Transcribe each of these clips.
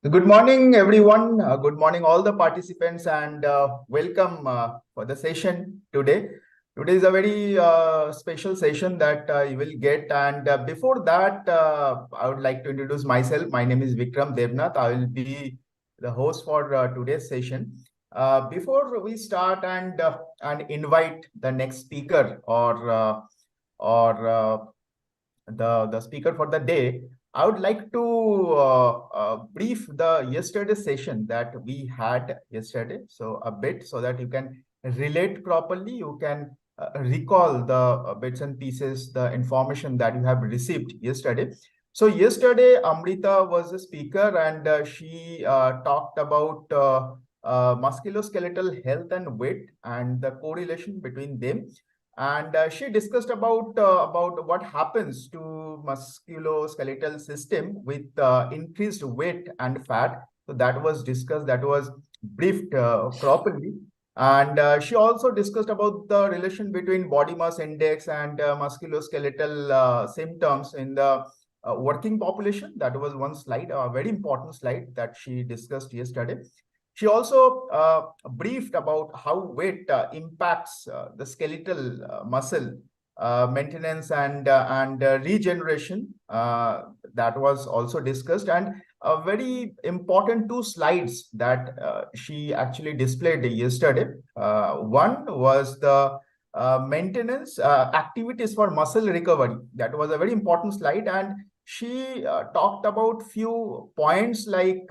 Good morning, everyone. Good morning, all the participants, and welcome for the session today. Today is a very special session that you will get. And before that, I would like to introduce myself. My name is Vikram Devnath. I will be the host for today's session. Before we start and invite the next speaker or the speaker for the day, I would like to brief the yesterday session that we had yesterday. So a bit so that you can relate properly, you can recall the bits and pieces, the information that you have received yesterday. So yesterday, Amrita was the speaker and she talked about musculoskeletal health and weight and the correlation between them, and she discussed about what happens to musculoskeletal system with increased weight and fat. So that was discussed, that was briefed properly. And she also discussed about the relation between body mass index and musculoskeletal symptoms in the working population. That was one slide, a very important slide that she discussed yesterday. She also briefed about how weight impacts the skeletal muscle maintenance and regeneration. That was also discussed, and a very important two slides that she actually displayed yesterday. One was the maintenance activities for muscle recovery. That was a very important slide, and she talked about few points like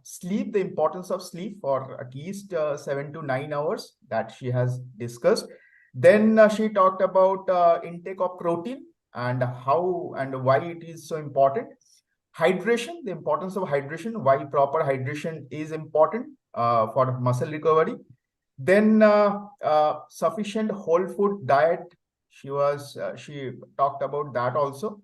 sleep, the importance of sleep for at least 7 to 9 hours that she has discussed. Then she talked about intake of protein and how and why it is so important. Hydration, the importance of hydration, why proper hydration is important for muscle recovery. Then sufficient whole food diet. She talked about that also.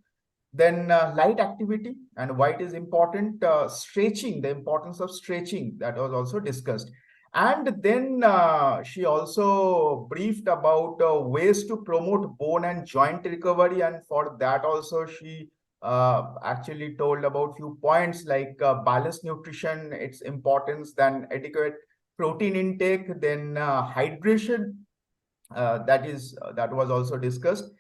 Then light activity and why it is important. Stretching, the importance of stretching, that was also discussed. And then she also briefed about ways to promote bone and joint recovery. And for that also, she actually told about few points like balanced nutrition, its importance, then adequate protein intake, then hydration, that was also discussed.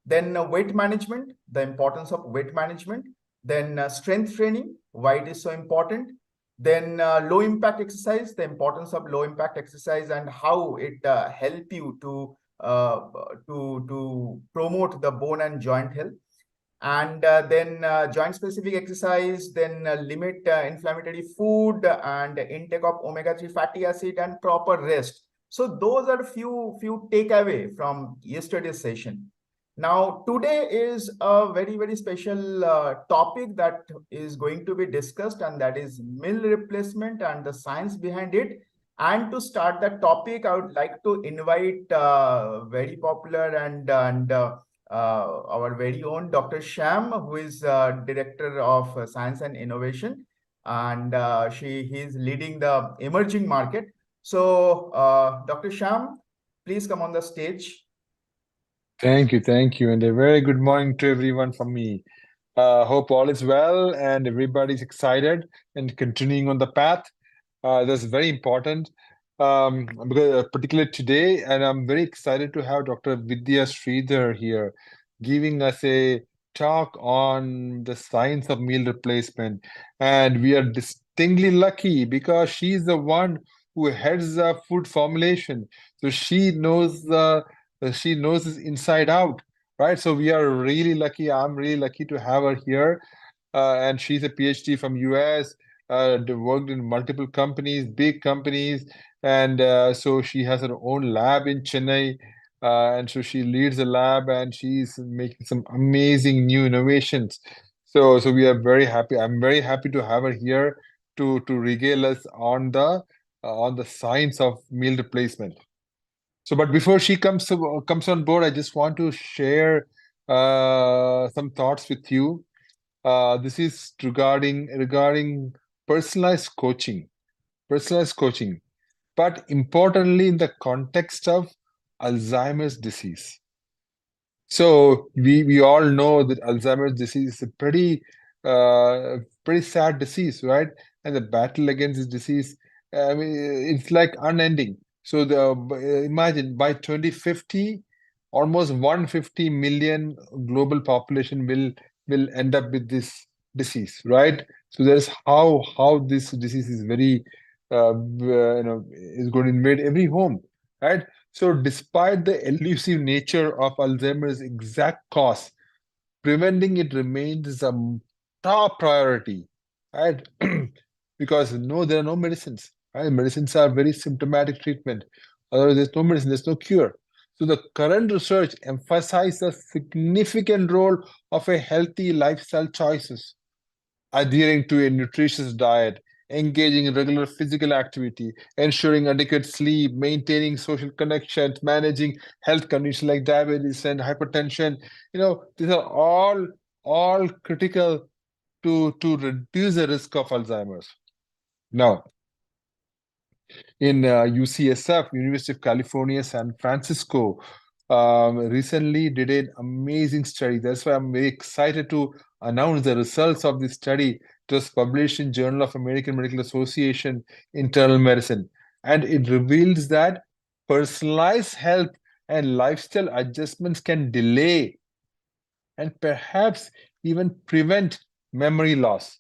Then weight management, the importance of weight management. Then strength training, why it is so important. Then low impact exercise, the importance of low impact exercise and how it help you to promote the bone and joint health. And then joint specific exercise, then limit inflammatory food and intake of omega-3 fatty acid and proper rest. So those are few takeaway from yesterday's session. Now today is a very special topic that is going to be discussed, and that is meal replacement and the science behind it. And to start that topic, I would like to invite very popular our very own Dr. Sham, who is Director of Science and Innovation, and he is leading the emerging market. So, Dr. Sham, please come on the stage. Thank you, and a very good morning to everyone from me. Hope all is well and everybody's excited and continuing on the path. That's very important, because, particularly today, and I'm very excited to have Dr. Vidya Sridhar here, giving us a talk on the science of meal replacement. And we are distinctly lucky because she's the one who heads the food formulation, so she knows this inside out, right? So we are really lucky. I'm really lucky to have her here, and she's a PhD from US. Worked in multiple companies, big companies, and so she has her own lab in Chennai, and so she leads the lab, and she's making some amazing new innovations. So we are very happy. I'm very happy to have her here to regale us on the science of meal replacement. So, but before she comes on board, I just want to share some thoughts with you. This is regarding personalized coaching, personalized coaching, but importantly in the context of Alzheimer's disease. So we all know that Alzheimer's disease is a pretty pretty sad disease, right? And the battle against this disease, I mean, it's like unending. So imagine by 2050, almost 150 million global population will end up with this disease, right? So there's how this disease is very is going to invade every home, right? So despite the elusive nature of Alzheimer's exact cause, preventing it remains a top priority, right? Because no, there are no medicines, right? Medicines are very symptomatic treatment. Otherwise, there's no medicine, there's no cure. So the current research emphasizes the significant role of a healthy lifestyle choices, adhering to a nutritious diet, engaging in regular physical activity, ensuring adequate sleep, maintaining social connections, managing health conditions like diabetes and hypertension. These are all critical to reduce the risk of Alzheimer's. Now, in UCSF, University of California, San Francisco, recently did an amazing study. That's why I'm very excited to announce the results of this study. It was published in Journal of American Medical Association Internal Medicine, and it reveals that personalized health and lifestyle adjustments can delay and perhaps even prevent memory loss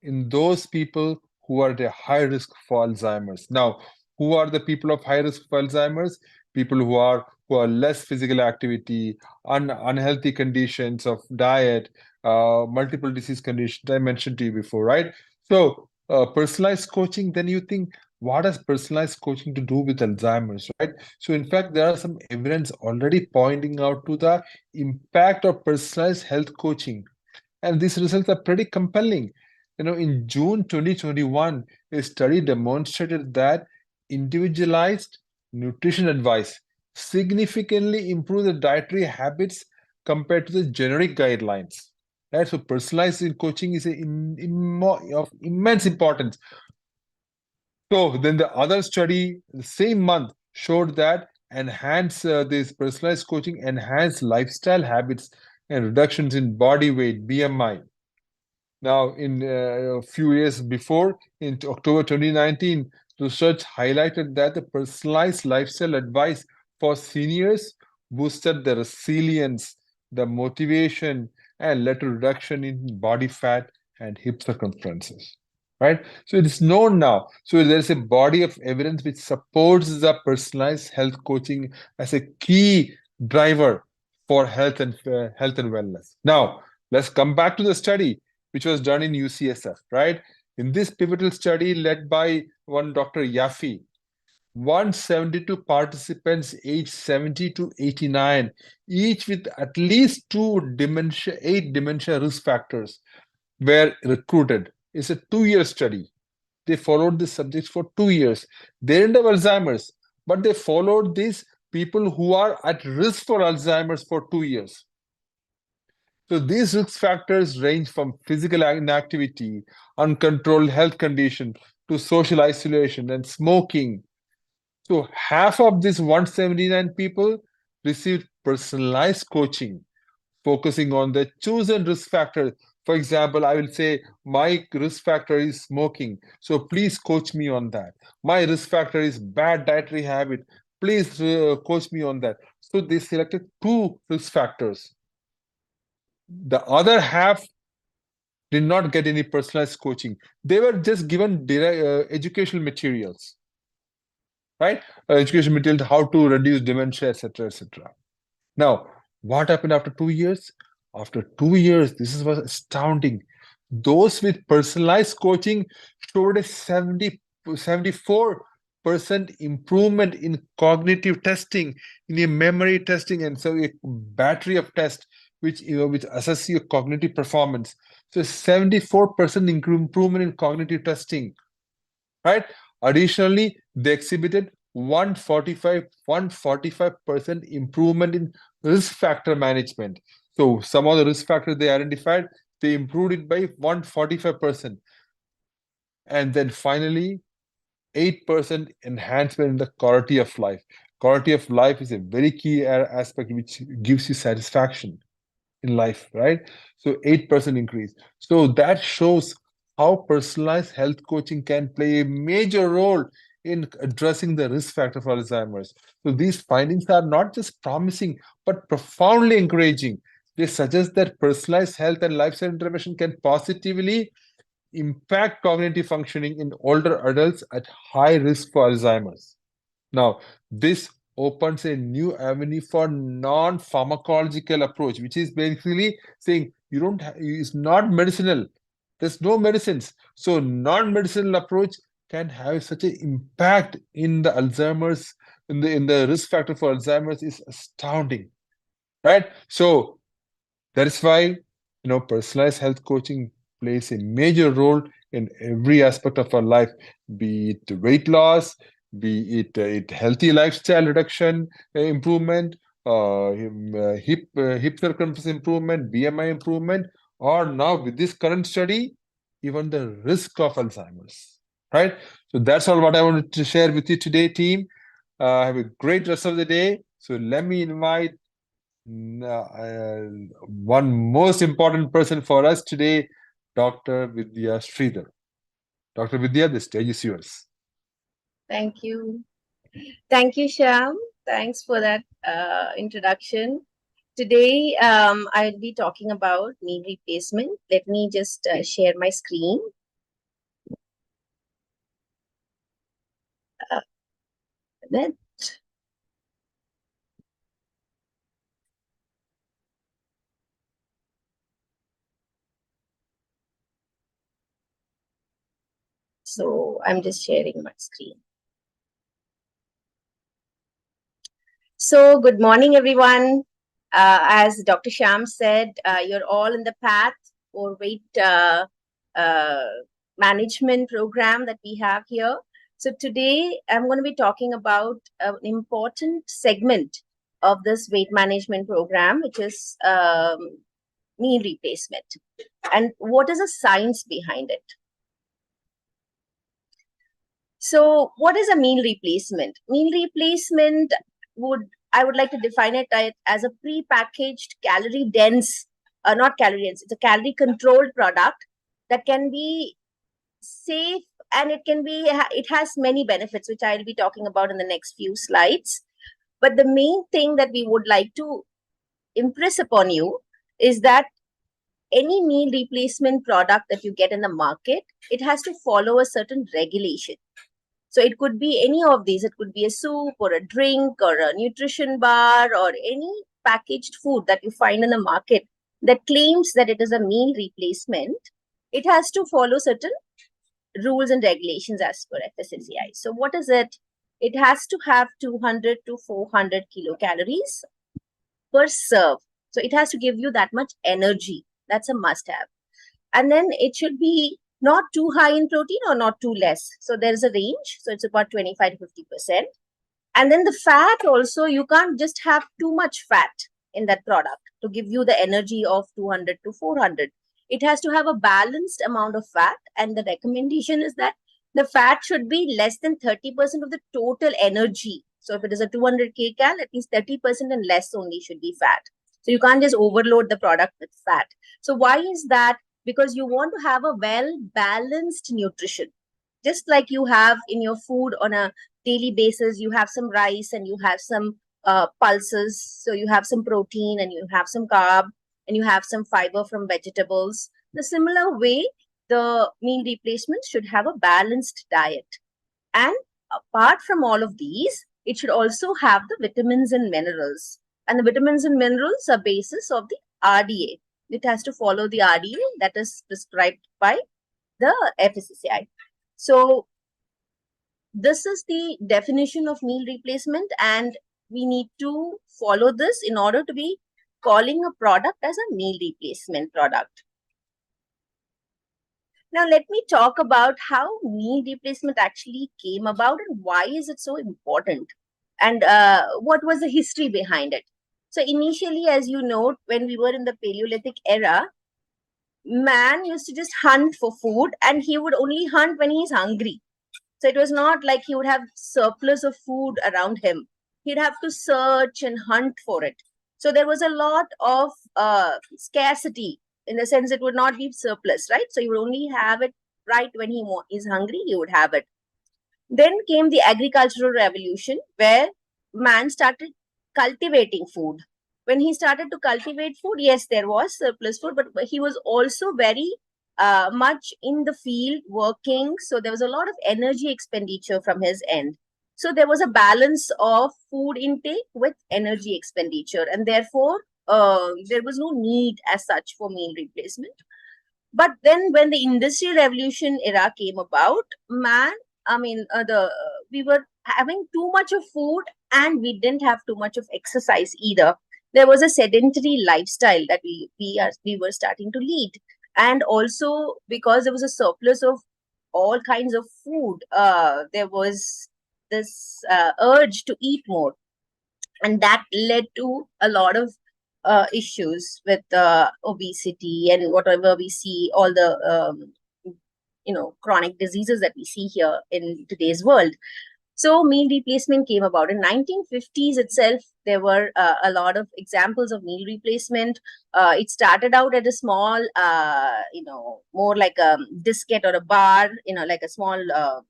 in those people who are at a high risk for Alzheimer's. Now, who are the people of high risk for Alzheimer's? People who are less physical activity, unhealthy conditions of diet, multiple disease conditions I mentioned to you before, right? So, personalized coaching, then you think, what has personalized coaching to do with Alzheimer's, right? So, in fact, there are some evidence already pointing out to the impact of personalized health coaching. And these results are pretty compelling. In June 2021, a study demonstrated that individualized nutrition advice significantly improved the dietary habits compared to the generic guidelines. Right? So personalized coaching is of immense importance. So then the other study, the same month, showed that this personalized coaching enhanced lifestyle habits and reductions in body weight, BMI. Now, in a few years before, in October 2019, research highlighted that the personalized lifestyle advice for seniors boosted the resilience, the motivation, and led to reduction in body fat and hip circumferences. Right? So it is known now. So there is a body of evidence which supports the personalized health coaching as a key driver for health and wellness. Now, let's come back to the study which was done in UCSF, right? In this pivotal study led by one Dr. Yaffe, 172 participants aged 70 to 89, each with at least eight dementia risk factors, were recruited. It's a 2-year study. They followed the subjects for 2 years. They didn't have Alzheimer's, but they followed these people who are at risk for Alzheimer's for 2 years. So these risk factors range from physical inactivity, uncontrolled health condition, to social isolation and smoking. So half of these 179 people received personalized coaching, focusing on the chosen risk factor. For example, I will say, my risk factor is smoking, so please coach me on that. My risk factor is bad dietary habit. Please coach me on that. So they selected 2 risk factors. The other half did not get any personalized coaching. They were just given educational materials, right? Education materials, how to reduce dementia, etc., etc. Now, what happened after 2 years? After 2 years, this was astounding. Those with personalized coaching showed a 74% improvement in cognitive testing, in a memory testing, and so a battery of tests which assess your cognitive performance. So 74% improvement in cognitive testing, right? Additionally, they exhibited 145% improvement in risk factor management. So some of the risk factors they identified, they improved it by 145%. And then finally, 8% enhancement in the quality of life. Quality of life is a very key aspect which gives you satisfaction. in life, right? So 8% increase. So that shows how personalized health coaching can play a major role in addressing the risk factor for Alzheimer's. So these findings are not just promising, but profoundly encouraging. They suggest that personalized health and lifestyle intervention can positively impact cognitive functioning in older adults at high risk for Alzheimer's. Now, this opens a new avenue for non-pharmacological approach, which is basically saying you don't it's not medicinal. There's no medicines. So non-medicinal approach can have such an impact in the Alzheimer's, in the risk factor for Alzheimer's is astounding, right? So that is why, personalized health coaching plays a major role in every aspect of our life, be it weight loss, be it healthy lifestyle reduction improvement, hip circumference improvement, BMI improvement, or now with this current study, even the risk of Alzheimer's, right? So that's all what I wanted to share with you today, team. Have a great rest of the day. So let me invite one most important person for us today, Dr. Vidya Sridhar. Dr. Vidya, the stage is yours. Thank you. Thank you, Shyam. Thanks for that introduction. Today, I'll be talking about meal replacement. Let me just share my screen. Then. So I'm just sharing my screen. So good morning, everyone. As Dr. Shyam said, you're all in the path for weight management program that we have here. So today I'm going to be talking about an important segment of this weight management program, which is meal replacement. And what is the science behind it? So what is a meal replacement? Meal replacement I would like to define it as a pre-packaged calorie dense, not calorie dense, it's a calorie controlled product that can be safe, and it has many benefits, which I'll be talking about in the next few slides. But the main thing that we would like to impress upon you is that any meal replacement product that you get in the market, it has to follow a certain regulation. So it could be any of these. It could be a soup or a drink or a nutrition bar or any packaged food that you find in the market that claims that it is a meal replacement. It has to follow certain rules and regulations as per FSSAI. So what is it? It has to have 200 to 400 kilocalories per serve. So it has to give you that much energy. That's a must have. And then it should be not too high in protein or not too less. So there is a range. So it's about 25 to 50%. And then the fat also, you can't just have too much fat in that product to give you the energy of 200 to 400. It has to have a balanced amount of fat. And the recommendation is that the fat should be less than 30% of the total energy. So if it is a 200 kcal, at least 30% and less only should be fat. So you can't just overload the product with fat. So why is that? Because you want to have a well-balanced nutrition. Just like you have in your food on a daily basis, you have some rice and you have some pulses. So you have some protein and you have some carb and you have some fiber from vegetables. The similar way, the meal replacement should have a balanced diet. And apart from all of these, it should also have the vitamins and minerals. And the vitamins and minerals are basis of the RDA. It has to follow the RDA that is prescribed by the FSSAI. So this is the definition of meal replacement, and we need to follow this in order to be calling a product as a meal replacement product. Now, let me talk about how meal replacement actually came about and why is it so important, and what was the history behind it. So initially, as you know, when we were in the Paleolithic era, man used to just hunt for food, and he would only hunt when he's hungry. So it was not like he would have surplus of food around him. He'd have to search and hunt for it. So there was a lot of scarcity, in the sense it would not be surplus, right? So you would only have it right when he is hungry, he would have it. Then came the agricultural revolution, where man started cultivating food. When he started to cultivate food, yes, there was surplus food, but he was also very much in the field working. So there was a lot of energy expenditure from his end. So there was a balance of food intake with energy expenditure, and therefore there was no need as such for meal replacement. But then when the industrial revolution era came about, we were having too much of food, and we didn't have too much of exercise either. There was a sedentary lifestyle that we were starting to lead. And also because there was a surplus of all kinds of food, there was this urge to eat more. And that led to a lot of issues with obesity and whatever we see, all the chronic diseases that we see here in today's world. So meal replacement came about in 1950s itself. There were a lot of examples of meal replacement. It started out at a small, more like a diskette or a bar, like a small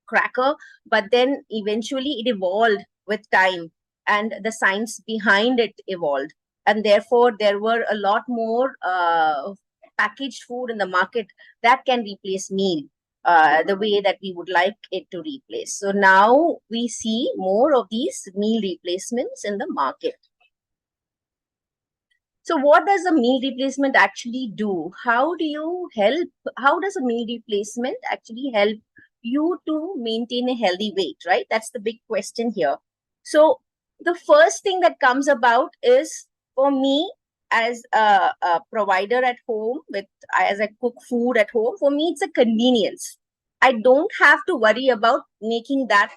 cracker. But then eventually it evolved with time, and the science behind it evolved. And therefore, there were a lot more packaged food in the market that can replace meal the way that we would like it to replace. So now we see more of these meal replacements in the market. So what does a meal replacement actually do? How does a meal replacement actually help you to maintain a healthy weight, right? That's the big question here. So the first thing that comes about is, for me, as a provider at home, as I cook food at home, for me, it's a convenience. I don't have to worry about making that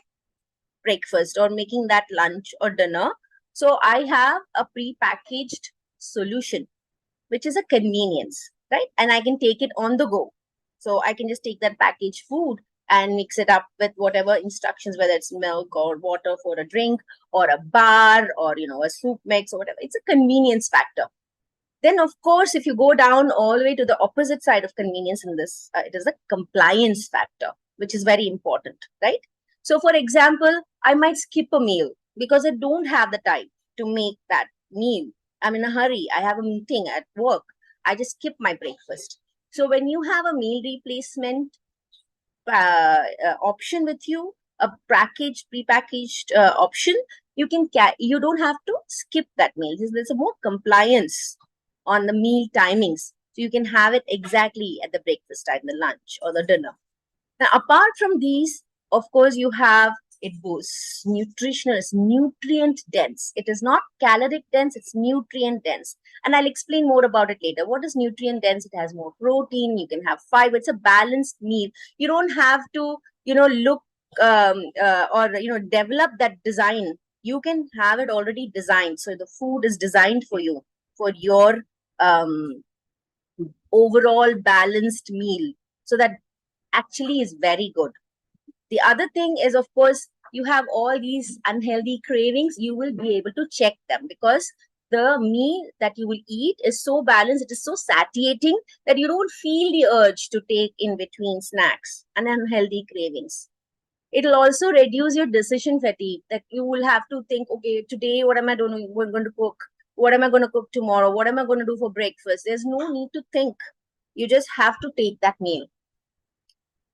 breakfast or making that lunch or dinner. So I have a pre-packaged solution, which is a convenience, right? And I can take it on the go. So I can just take that packaged food and mix it up with whatever instructions, whether it's milk or water for a drink, or a bar, or a soup mix or whatever. It's a convenience factor. Then, of course, if you go down all the way to the opposite side of convenience in this, it is a compliance factor, which is very important, right? So, for example, I might skip a meal because I don't have the time to make that meal. I'm in a hurry. I have a meeting at work. I just skip my breakfast. So, when you have a meal replacement option with you, a prepackaged option, you don't have to skip that meal. There's a more compliance on the meal timings. So you can have it exactly at the breakfast time, the lunch or the dinner. Now, apart from these, of course, you have, it boasts nutritional, it's nutrient dense. It is not caloric dense, it's nutrient dense. And I'll explain more about it later. What is nutrient dense? It has more protein, you can have fiber, it's a balanced meal. You don't have to, look develop that design. You can have it already designed. So the food is designed for you, for your overall balanced meal. So that actually is very good. The other thing is, of course, you have all these unhealthy cravings, you will be able to check them, because the meal that you will eat is so balanced, it is so satiating that you don't feel the urge to take in between snacks and unhealthy cravings. It'll also reduce your decision fatigue, that you will have to think, okay, today what am I going to cook? What am I going to cook tomorrow? What am I going to do for breakfast? There's no need to think. You just have to take that meal.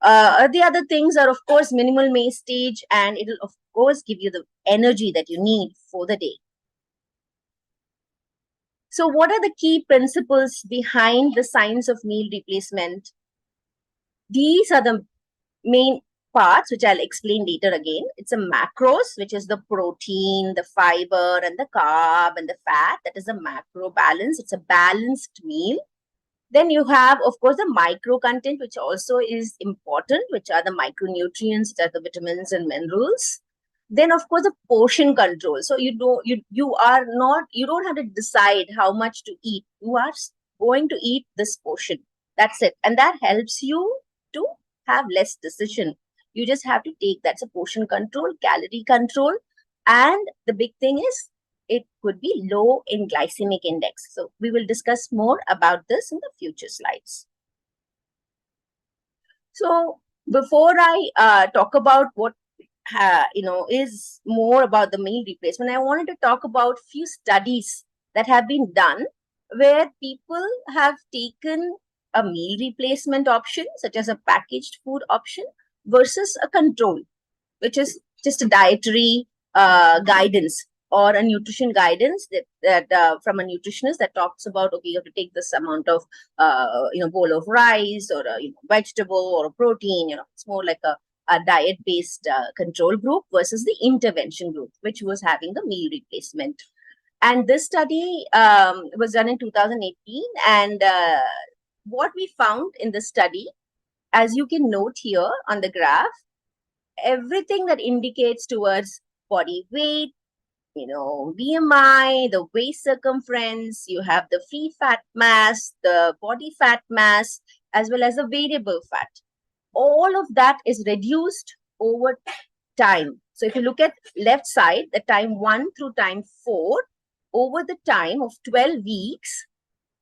The other things are, of course, minimal wastage, and it'll, of course, give you the energy that you need for the day. So what are the key principles behind the science of meal replacement? These are the main parts, which I'll explain later again. It's a macros, which is the protein, the fiber, and the carb, and the fat. That is a macro balance. It's a balanced meal. Then you have, of course, the micro content, which also is important, which are the micronutrients, which are the vitamins and minerals. Then, of course, the portion control. So you don't have to decide how much to eat. You are going to eat this portion. That's it. And that helps you to have less decision. You just have to take that's a portion control, calorie control. And the big thing is, it could be low in glycemic index. So we will discuss more about this in the future slides. So before I talk about what is more about the meal replacement, I wanted to talk about few studies that have been done where people have taken a meal replacement option, such as a packaged food option, versus a control, which is just a dietary guidance or a nutrition guidance that from a nutritionist that talks about, okay, you have to take this amount of bowl of rice or a vegetable or a protein. It's more like a diet-based control group versus the intervention group, which was having the meal replacement. And this study was done in 2018. And what we found in the study, as you can note here on the graph, everything that indicates towards body weight, BMI, the waist circumference, you have the free fat mass, the body fat mass, as well as the variable fat. All of that is reduced over time. So if you look at left side, the time 1 through time 4, over the time of 12 weeks,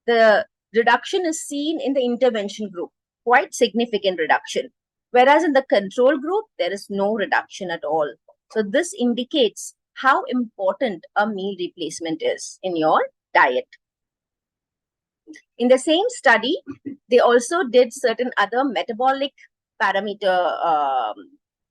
the reduction is seen in the intervention group, quite significant reduction. Whereas in the control group, there is no reduction at all. So this indicates how important a meal replacement is in your diet. In the same study, they also did certain other metabolic parameter.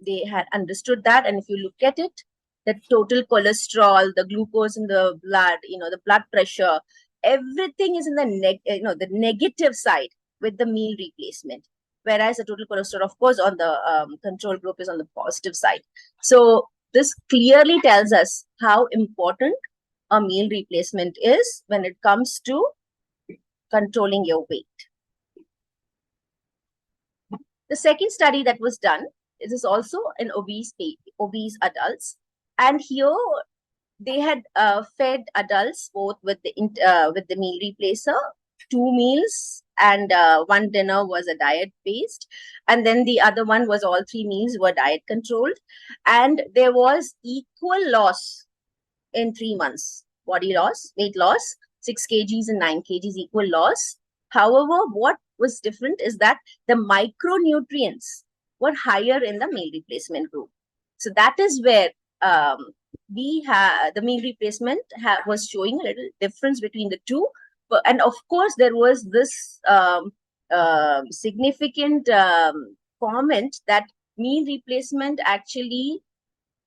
They had understood that, and if you look at it, the total cholesterol, the glucose in the blood, the blood pressure, everything is in the negative side with the meal replacement. Whereas the total cholesterol, of course, on the control group is on the positive side. So this clearly tells us how important a meal replacement is when it comes to controlling your weight. The second study that was done is also in obese adults. And here they had fed adults both with the meal replacer, 2 meals, and 1 dinner was a diet based, and then the other one was all 3 meals were diet controlled, and there was equal loss in 3 months, body loss, weight loss, 6 kgs and 9 kgs equal loss. However, what was different is that the micronutrients were higher in the meal replacement group. So that is where the meal replacement was showing a little difference between the two. And of course, there was this significant comment that meal replacement actually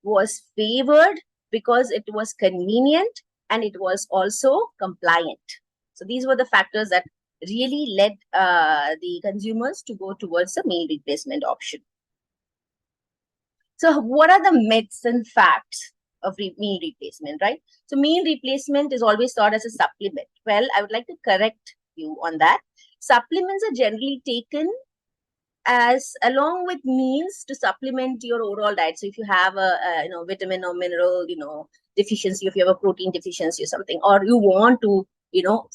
was favored because it was convenient and it was also compliant. So these were the factors that really led the consumers to go towards the meal replacement option. So what are the myths and facts of meal replacement, right? So meal replacement is always thought as a supplement. Well, I would like to correct you on that. Supplements are generally taken as along with meals to supplement your overall diet. So if you have a vitamin or mineral deficiency, if you have a protein deficiency or something, or you want to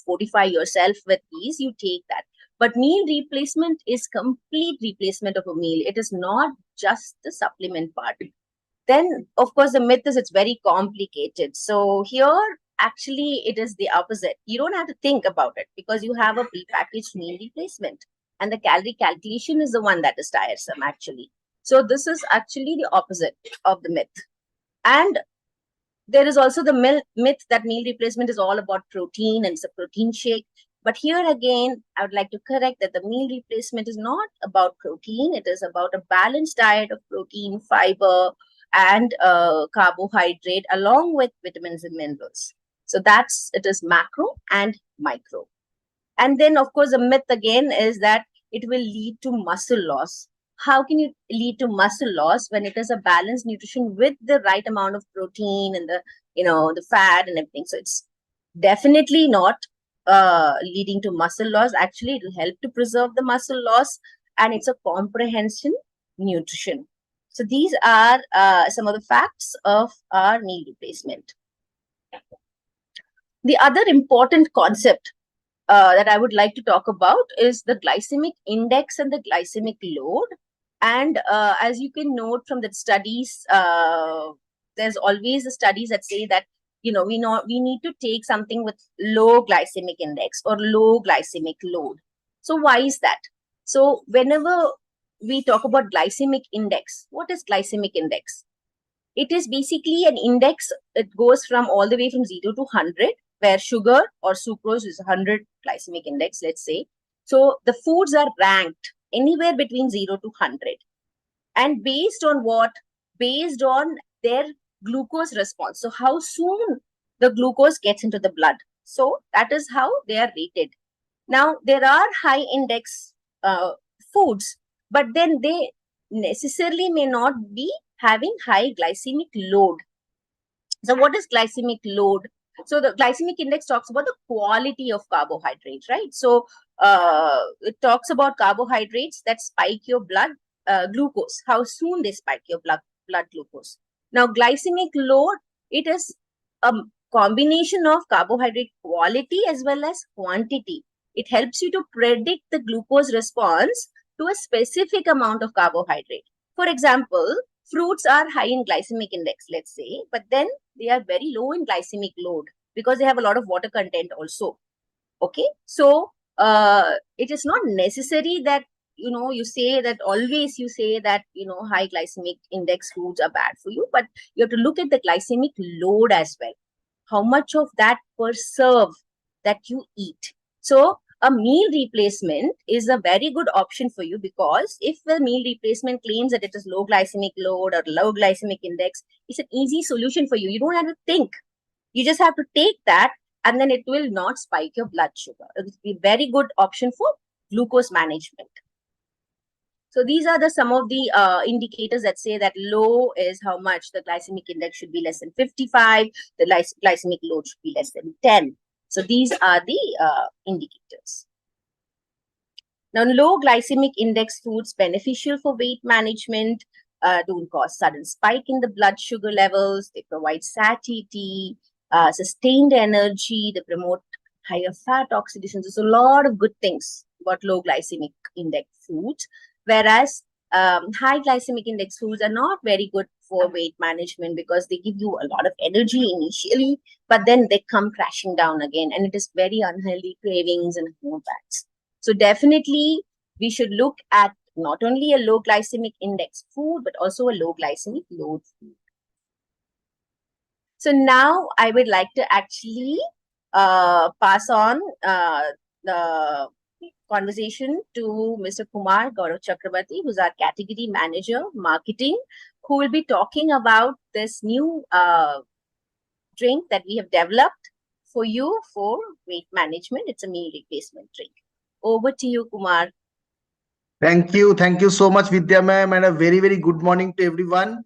fortify yourself with these, you take that. But meal replacement is complete replacement of a meal. It is not just the supplement part. Then, of course, the myth is it's very complicated. So here, actually, it is the opposite. You don't have to think about it because you have a prepackaged meal replacement. And the calorie calculation is the one that is tiresome, actually. So this is actually the opposite of the myth. And there is also the myth that meal replacement is all about protein and it's a protein shake. But here again, I would like to correct that the meal replacement is not about protein. It is about a balanced diet of protein, fiber, and carbohydrate along with vitamins and minerals. So it is macro and micro. And then, of course, the myth again is that it will lead to muscle loss. How can you lead to muscle loss when it is a balanced nutrition with the right amount of protein and the fat and everything? So it's definitely not leading to muscle loss. Actually, it will help to preserve the muscle loss, and it's a comprehensive nutrition. So these are some of the facts of our meal replacement. The other important concept that I would like to talk about is the glycemic index and the glycemic load. And as you can note from the studies, there's always the studies that say that we need to take something with low glycemic index or low glycemic load. So why is that? So whenever we talk about glycemic index, what is glycemic index? It is basically an index. It goes from all the way from 0 to 100, where sugar or sucrose is 100 glycemic index, let's say. So the foods are ranked anywhere between 0 to 100. And based on what? Based on their glucose response. So how soon the glucose gets into the blood. So that is how they are rated. Now, there are high index foods, but then they necessarily may not be having high glycemic load. So what is glycemic load? So the glycemic index talks about the quality of carbohydrate, right? So it talks about carbohydrates that spike your blood glucose, how soon they spike your blood glucose. Now, glycemic load, it is a combination of carbohydrate quality as well as quantity. It helps you to predict the glucose response to a specific amount of carbohydrate. For example, fruits are high in glycemic index, let's say, but then they are very low in glycemic load because they have a lot of water content also. Okay, so it is not necessary that you say that high glycemic index foods are bad for you, but you have to look at the glycemic load as well. How much of that per serve that you eat. So a meal replacement is a very good option for you, because if the meal replacement claims that it is low glycemic load or low glycemic index, it's an easy solution for you. You don't have to think. You just have to take that, and then it will not spike your blood sugar. It will be a very good option for glucose management. So these are some of the indicators that say that low is how much the glycemic index should be less than 55. The glycemic load should be less than 10. So these are the indicators. Now, low glycemic index foods beneficial for weight management, don't cause sudden spike in the blood sugar levels. They provide satiety, sustained energy. They promote higher fat oxidation. There's a lot of good things about low glycemic index foods, whereas high glycemic index foods are not very good for weight management because they give you a lot of energy initially, but then they come crashing down again, and it is very unhealthy cravings and impacts. So definitely we should look at not only a low glycemic index food, but also a low glycemic load food. So now I would like to actually pass on the conversation to Mr. Kumar Gaurav Chakrabarti, who's our category manager, marketing, who will be talking about this new drink that we have developed for you for weight management. It's a meal replacement drink. Over to you, Kumar. Thank you. Thank you so much, Vidya ma'am, and a very, very good morning to everyone.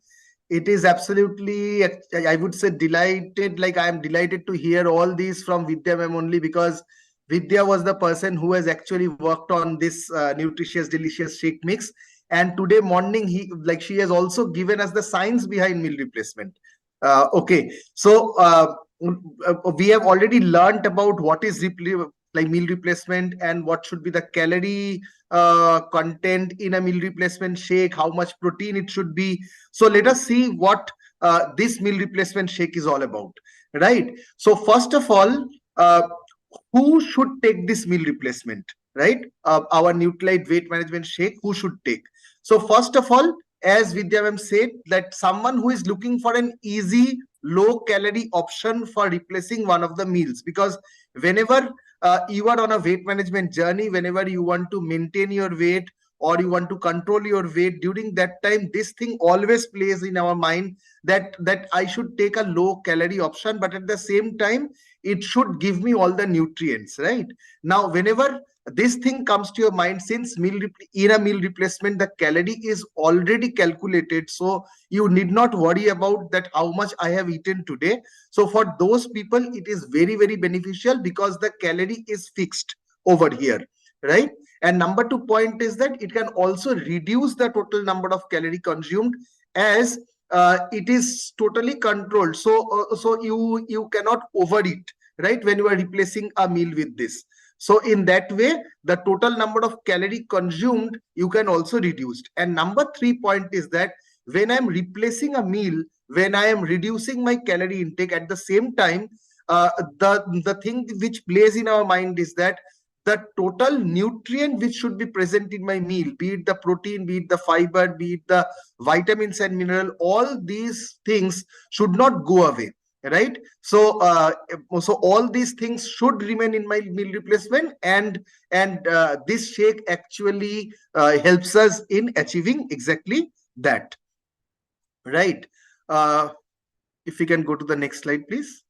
It is absolutely, I would say, delighted. Like I am delighted to hear all these from Vidya ma'am only, because Vidya was the person who has actually worked on this nutritious, delicious shake mix. And today morning, she has also given us the science behind meal replacement. Okay, so we have already learned about what is meal replacement and what should be the calorie content in a meal replacement shake, how much protein it should be. So let us see what this meal replacement shake is all about, right? So first of all, who should take this meal replacement, right? Our Nutralite weight management shake, who should take? So first of all, as Vidya ma'am said, that someone who is looking for an easy, low calorie option for replacing one of the meals, because whenever you are on a weight management journey, whenever you want to maintain your weight or you want to control your weight, during that time, this thing always plays in our mind that I should take a low calorie option, but at the same time, it should give me all the nutrients, right? Now, whenever this thing comes to your mind, since in a meal replacement, the calorie is already calculated, so you need not worry about that how much I have eaten today. So for those people, it is very, very beneficial because the calorie is fixed over here, right? And number 2 point is that it can also reduce the total number of calorie consumed, as it is totally controlled. So you cannot overeat, right, when you are replacing a meal with this. So in that way, the total number of calorie consumed, you can also reduce. And number 3 point is that when I'm replacing a meal when I am reducing my calorie intake, at the same time, the thing which plays in our mind is that the total nutrient which should be present in my meal, be it the protein, be it the fiber, be it the vitamins and mineral, all these things should not go away, right? So so all these things should remain in my meal replacement, and this shake actually helps us in achieving exactly that, right? If we can go to the next slide, please.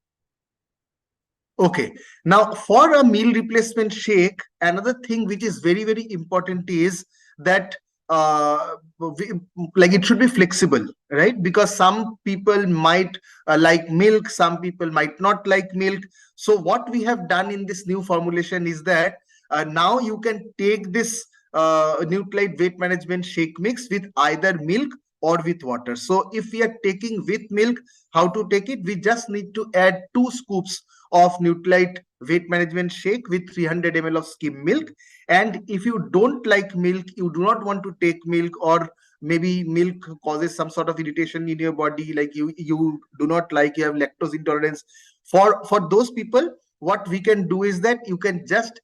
Okay, now for a meal replacement shake, another thing which is very, very important is that like it should be flexible, right? Because some people might like milk, some people might not like milk. So what we have done in this new formulation is that now you can take this Nutralite weight management shake mix with either milk or with water. So if we are taking with milk, how to take it? We just need to add 2 scoops of Nutralite weight management shake with 300 ml of skim milk. And if you don't like milk, you do not want to take milk, or maybe milk causes some sort of irritation in your body, like you do not like, you have lactose intolerance, for those people, what we can do is that you can just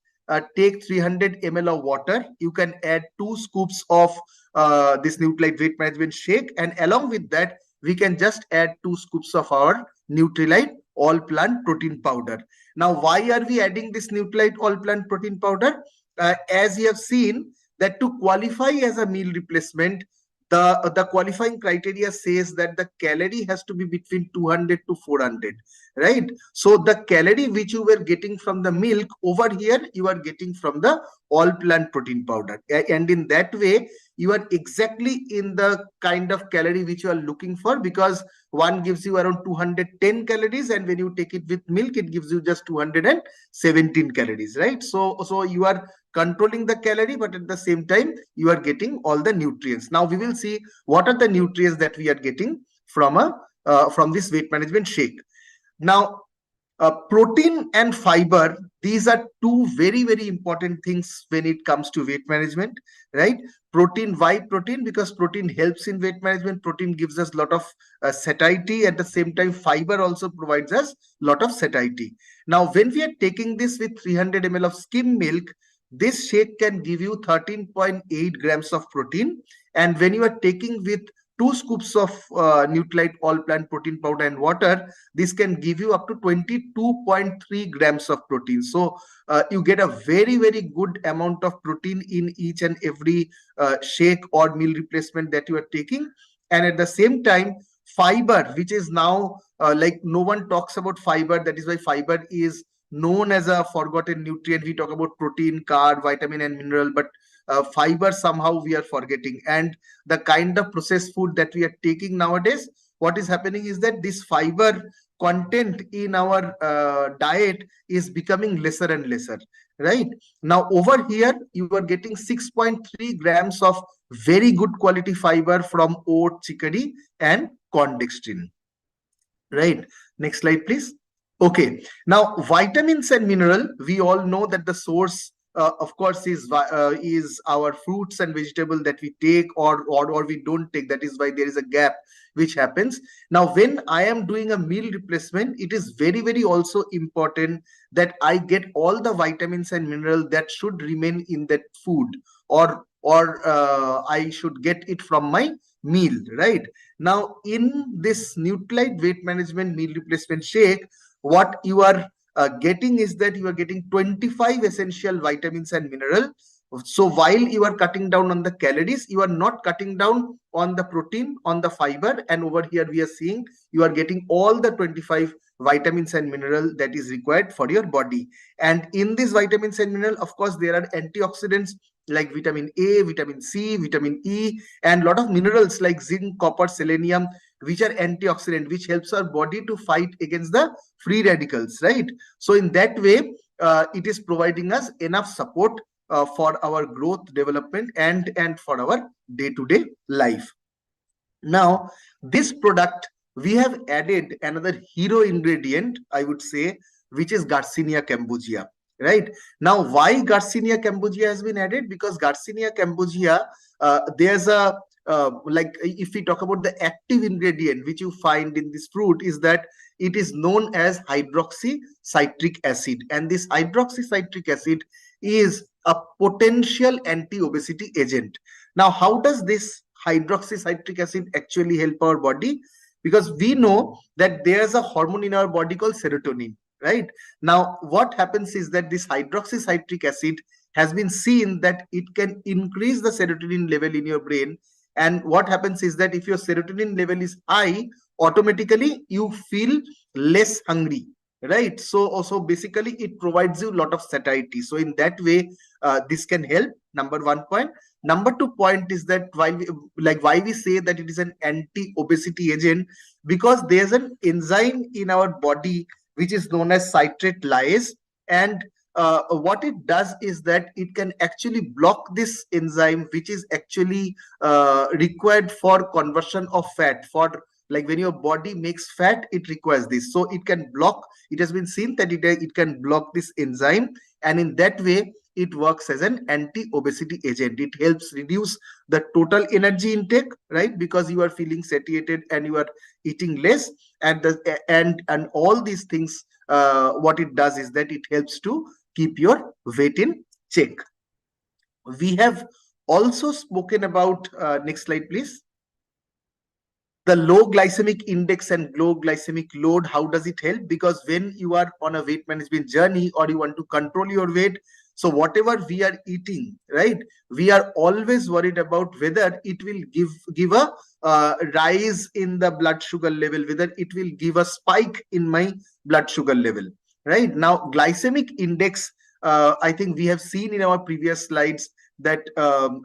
take 300 ml of water, you can add 2 scoops of this Nutralite weight management shake, and along with that we can just add 2 scoops of our Nutralite all plant protein powder. Now, why are we adding this Nutralite all plant protein powder? As you have seen, that to qualify as a meal replacement, the qualifying criteria says that the calorie has to be between 200 to 400, right? So the calorie which you were getting from the milk, over here you are getting from the all plant protein powder, and in that way you are exactly in the kind of calorie which you are looking for, because one gives you around 210 calories, and when you take it with milk, it gives you just 217 calories, right? So you are controlling the calorie, but at the same time you are getting all the nutrients. Now we will see what are the nutrients that we are getting from from this weight management shake. Now protein and fiber, these are 2 very, very important things when it comes to weight management, right? Protein, why protein? Because protein helps in weight management. Protein gives us a lot of satiety. At the same time, fiber also provides us a lot of satiety. Now when we are taking this with 300 ml of skim milk, this shake can give you 13.8 grams of protein, and when you are taking with 2 scoops of Nutralite all plant protein powder and water, this can give you up to 22.3 grams of protein. So you get a very, very good amount of protein in each and every shake or meal replacement that you are taking. And at the same time, fiber, which is now like no one talks about fiber, that is why fiber is known as a forgotten nutrient. We talk about protein, carb, vitamin and mineral, but fiber somehow we are forgetting. And the kind of processed food that we are taking nowadays, what is happening is that this fiber content in our diet is becoming lesser and lesser, right? Now over here you are getting 6.3 grams of very good quality fiber from oat, chicory and corn dextrin, right? Next slide, please. Okay, now vitamins and mineral, we all know that the source of course is our fruits and vegetable that we take or we don't take. That is why there is a gap which happens. Now when I am doing a meal replacement, it is very, very also important that I get all the vitamins and mineral that should remain in that food, or I should get it from my meal, right? Now in this Nutralite weight management meal replacement shake, what you are getting is that you are getting 25 essential vitamins and mineral. So while you are cutting down on the calories, you are not cutting down on the protein, on the fiber, and over here we are seeing you are getting all the 25 vitamins and mineral that is required for your body. And in these vitamins and mineral, of course, there are antioxidants like vitamin A, vitamin C, vitamin E, and a lot of minerals like zinc, copper, selenium, which are antioxidant, which helps our body to fight against the free radicals, right? So in that way, it is providing us enough support for our growth, development, and for our day-to-day life. Now, this product, we have added another hero ingredient, I would say, which is Garcinia cambogia, right? Now, why Garcinia cambogia has been added? Because Garcinia cambogia, there's a like if we talk about the active ingredient which you find in this fruit, is that it is known as hydroxycitric acid, and this hydroxycitric acid is a potential anti-obesity agent. Now, how does this hydroxycitric acid actually help our body? Because we know that there's a hormone in our body called serotonin, right? Now, what happens is that this hydroxycitric acid has been seen that it can increase the serotonin level in your brain. And what happens is that if your serotonin level is high, automatically you feel less hungry, right? So basically it provides you a lot of satiety. So in that way, this can help. Number 1 point. Number 2 point is that why we say that it is an anti-obesity agent, because there's an enzyme in our body which is known as citrate lyase, and what it does is that it can actually block this enzyme, which is actually required for conversion of fat. For like when your body makes fat, it requires this. So it can block. It has been seen that it can block this enzyme, and in that way, it works as an anti-obesity agent. It helps reduce the total energy intake, right? Because you are feeling satiated and you are eating less, and all these things. What it does is that it helps to keep your weight in check. We have also spoken about, next slide, please. The low glycemic index and low glycemic load. How does it help? Because when you are on a weight management journey or you want to control your weight, so whatever we are eating, right, we are always worried about whether it will give a rise in the blood sugar level, whether it will give a spike in my blood sugar level, right? Now, glycemic index, I think we have seen in our previous slides that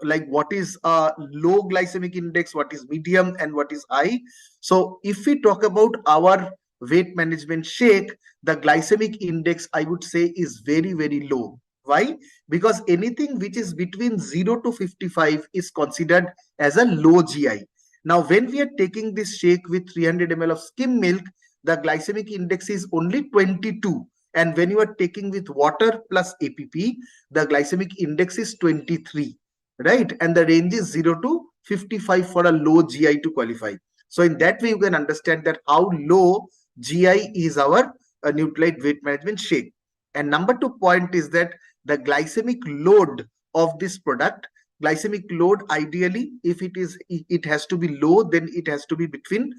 like what is low glycemic index, what is medium, and what is high. So if we talk about our weight management shake, the glycemic index, I would say, is very, very low. Why? Because anything which is between 0 to 55 is considered as a low GI. Now, when we are taking this shake with 300 ml of skim milk, the glycemic index is only 22. And when you are taking with water plus APP, the glycemic index is 23, right? And the range is 0 to 55 for a low GI to qualify. So in that way, you can understand that how low GI is our Nutralite weight management shake. And number 2 point is that the glycemic load of this product, glycemic load, ideally, if it has to be low, then it has to be between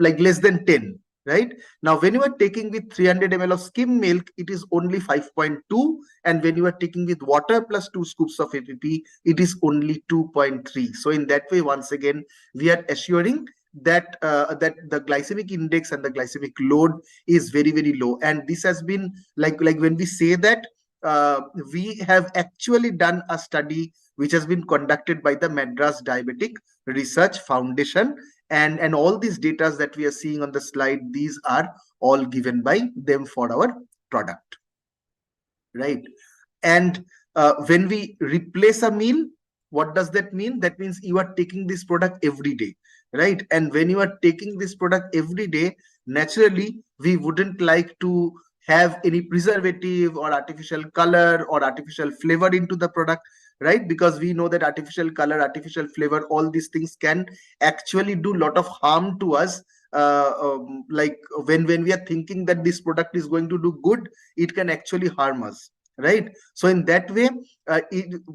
like less than 10. Right now, when you are taking with 300 ml of skim milk, it is only 5.2, and when you are taking with water plus 2 scoops of APP, it is only 2.3. So in that way, once again, we are assuring that that the glycemic index and the glycemic load is very, very low. And this has been like when we say that, we have actually done a study which has been conducted by the Madras Diabetic Research Foundation, and all these data that we are seeing on the slide, these are all given by them for our product, right? And when we replace a meal, what does that mean? That means you are taking this product every day, right? And when you are taking this product every day, naturally, we wouldn't like to have any preservative or artificial color or artificial flavor into the product, right? Because we know that artificial color, artificial flavor, all these things can actually do a lot of harm to us. Like when we are thinking that this product is going to do good, it can actually harm us, right? So in that way,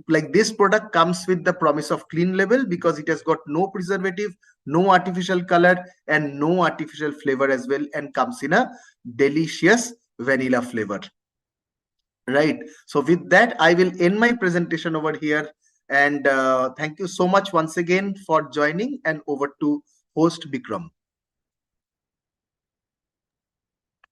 like this product comes with the promise of clean label, because it has got no preservative, no artificial color, and no artificial flavor as well, and comes in a delicious vanilla flavor, right? So with that, I will end my presentation over here, and thank you so much once again for joining, and over to host Bikram.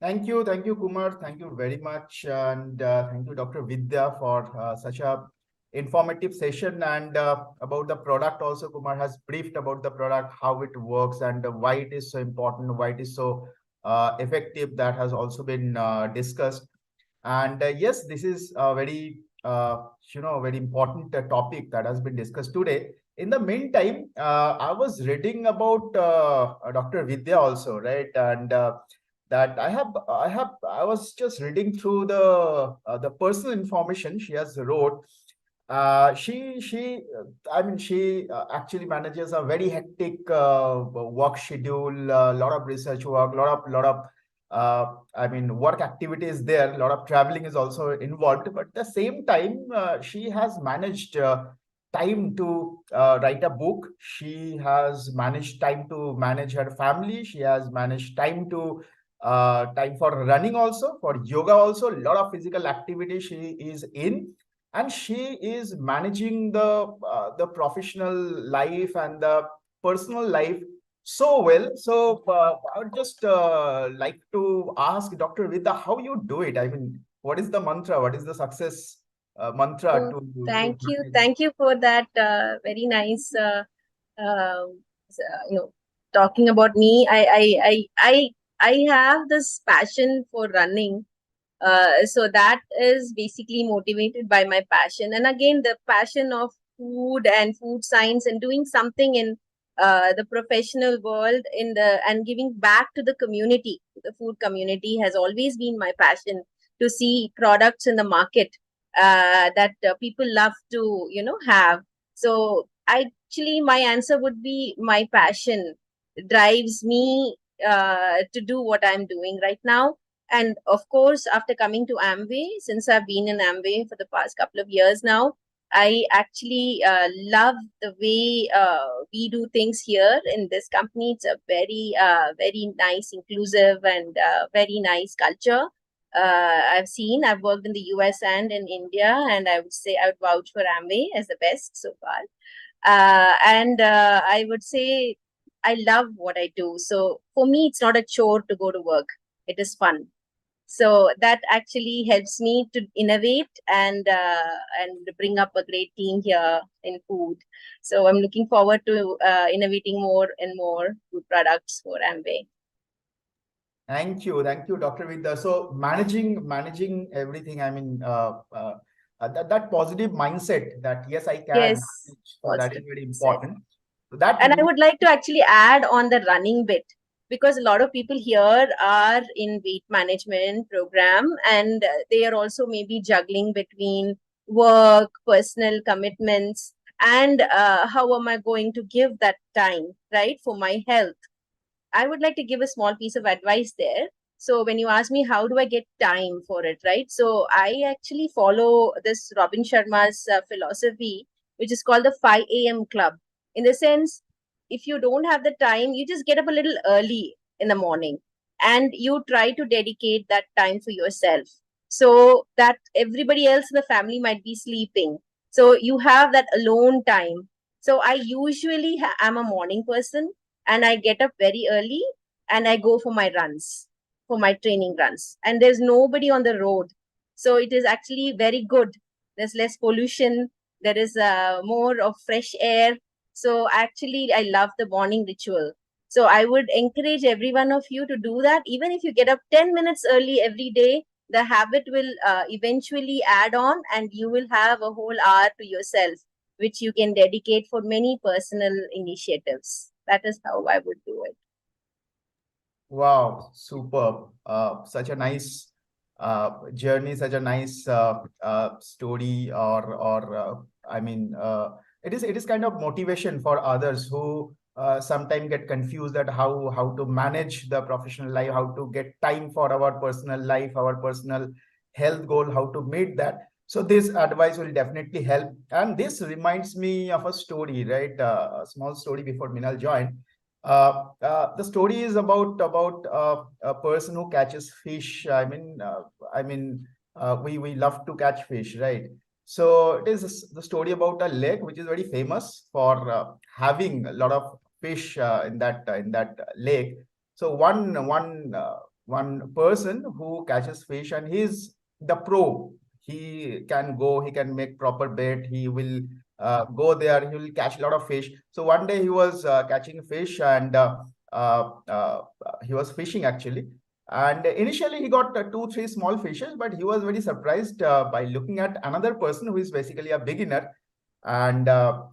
Thank you, Kumar. Thank you very much, and thank you, Dr. Vidya, for such a informative session. And about the product also, Kumar has briefed about the product, how it works, and why it is so important, why it is so effective. That has also been discussed. And yes, this is a very very important topic that has been discussed today. In the meantime, I was reading about Dr. Vidya also, right? And that I was just reading through the personal information she has wrote. I mean, she actually manages a very hectic work schedule, lot of research work, lot of I mean, work activities there. A lot of traveling is also involved, but at the same time, she has managed time to write a book. She has managed time to manage her family. She has managed time to time for running also, for yoga also. A lot of physical activity she is in, and she is managing the professional life and the personal life so well. So I would just like to ask Dr. Vidya, how you do it? I mean, what is the mantra? What is the success mantra Oh, to thank you. manage? Thank you for that very nice, uh, talking about me. I have this passion for running. So that is basically motivated by my passion. And again, the passion of food and food science and doing something in the professional world and giving back to the community, the food community, has always been my passion, to see products in the market that people love to have. So actually my answer would be my passion drives me to do what I'm doing right now. And of course, after coming to Amway, since I've been in Amway for the past couple of years now, I actually love the way we do things here in this company. It's a very nice, inclusive, and very nice culture. I've worked in the US and in India, and I would say I would vouch for Amway as the best so far. And I would say I love what I do. So for me, it's not a chore to go to work. It is fun. So that actually helps me to innovate and bring up a great team here in food. So I'm looking forward to innovating more and more food products for Amway. Thank you, Dr. Vidya. So managing everything. I mean, that positive mindset that yes, I can Yes, manage. So that is positive very mindset. important. So that And I would like to actually add on the running bit, because a lot of people here are in weight management program, and they are also maybe juggling between work, personal commitments, and how am I going to give that time, right, for my health. I would like to give a small piece of advice there. So when you ask me how do I get time for it, right? So I actually follow this Robin Sharma's philosophy, which is called the 5 a.m. club. In the sense, if you don't have the time, you just get up a little early in the morning and you try to dedicate that time for yourself, so that everybody else in the family might be sleeping. So you have that alone time. So I usually am a morning person, and I get up very early and I go for my runs, for my training runs. And there's nobody on the road. So it is actually very good. There's less pollution, there is more of fresh air. So actually, I love the morning ritual. So I would encourage every one of you to do that. Even if you get up 10 minutes early every day, the habit will eventually add on, and you will have a whole hour to yourself, which you can dedicate for many personal initiatives. That is how I would do it. Wow, superb. Such a nice journey, such a nice story, or I mean, it is kind of motivation for others who sometimes get confused that how to manage the professional life, how to get time for our personal life, our personal health goal, how to meet that. So this advice will definitely help. And this reminds me of a story, right? A small story before Minal joined. The story is about a person who catches fish. We love to catch fish, right? So it is the story about a lake which is very famous for having a lot of fish in that lake. So one person who catches fish, and he's the pro. He can go. He can make proper bait. He will go there. He will catch a lot of fish. So one day he was catching fish, and he was fishing actually. And initially he got two, three small fishes, but he was very surprised by looking at another person who is basically a beginner. And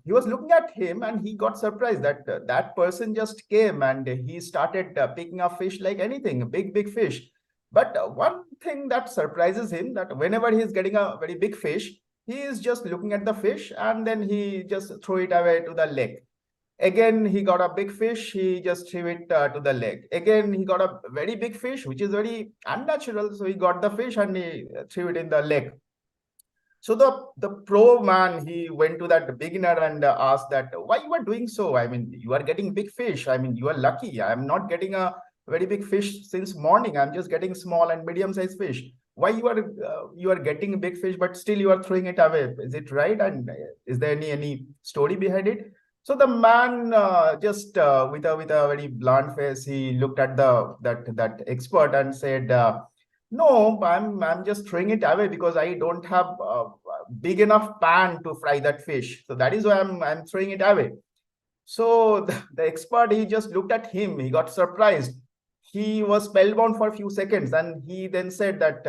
he was looking at him, and he got surprised that that person just came and he started picking up fish like anything, big fish. But one thing that surprises him, that whenever he is getting a very big fish, he is just looking at the fish and then he just throw it away to the lake. Again, he got a big fish, he just threw it to the lake. Again, he got a very big fish, which is very unnatural. So he got the fish and he threw it in the lake. So the pro man, he went to that beginner and asked that, why you are doing so? I mean, you are getting big fish. I mean, you are lucky. I'm not getting a very big fish since morning. I'm just getting small and medium-sized fish. Why you are getting big fish, but still you are throwing it away? Is it right? And is there any story behind it? So the man just with a very blunt face, he looked at that expert and said, no, I'm just throwing it away because I don't have a big enough pan to fry that fish. So that is why I'm throwing it away. So the expert, he just looked at him. He got surprised. He was spellbound for a few seconds, and he then said that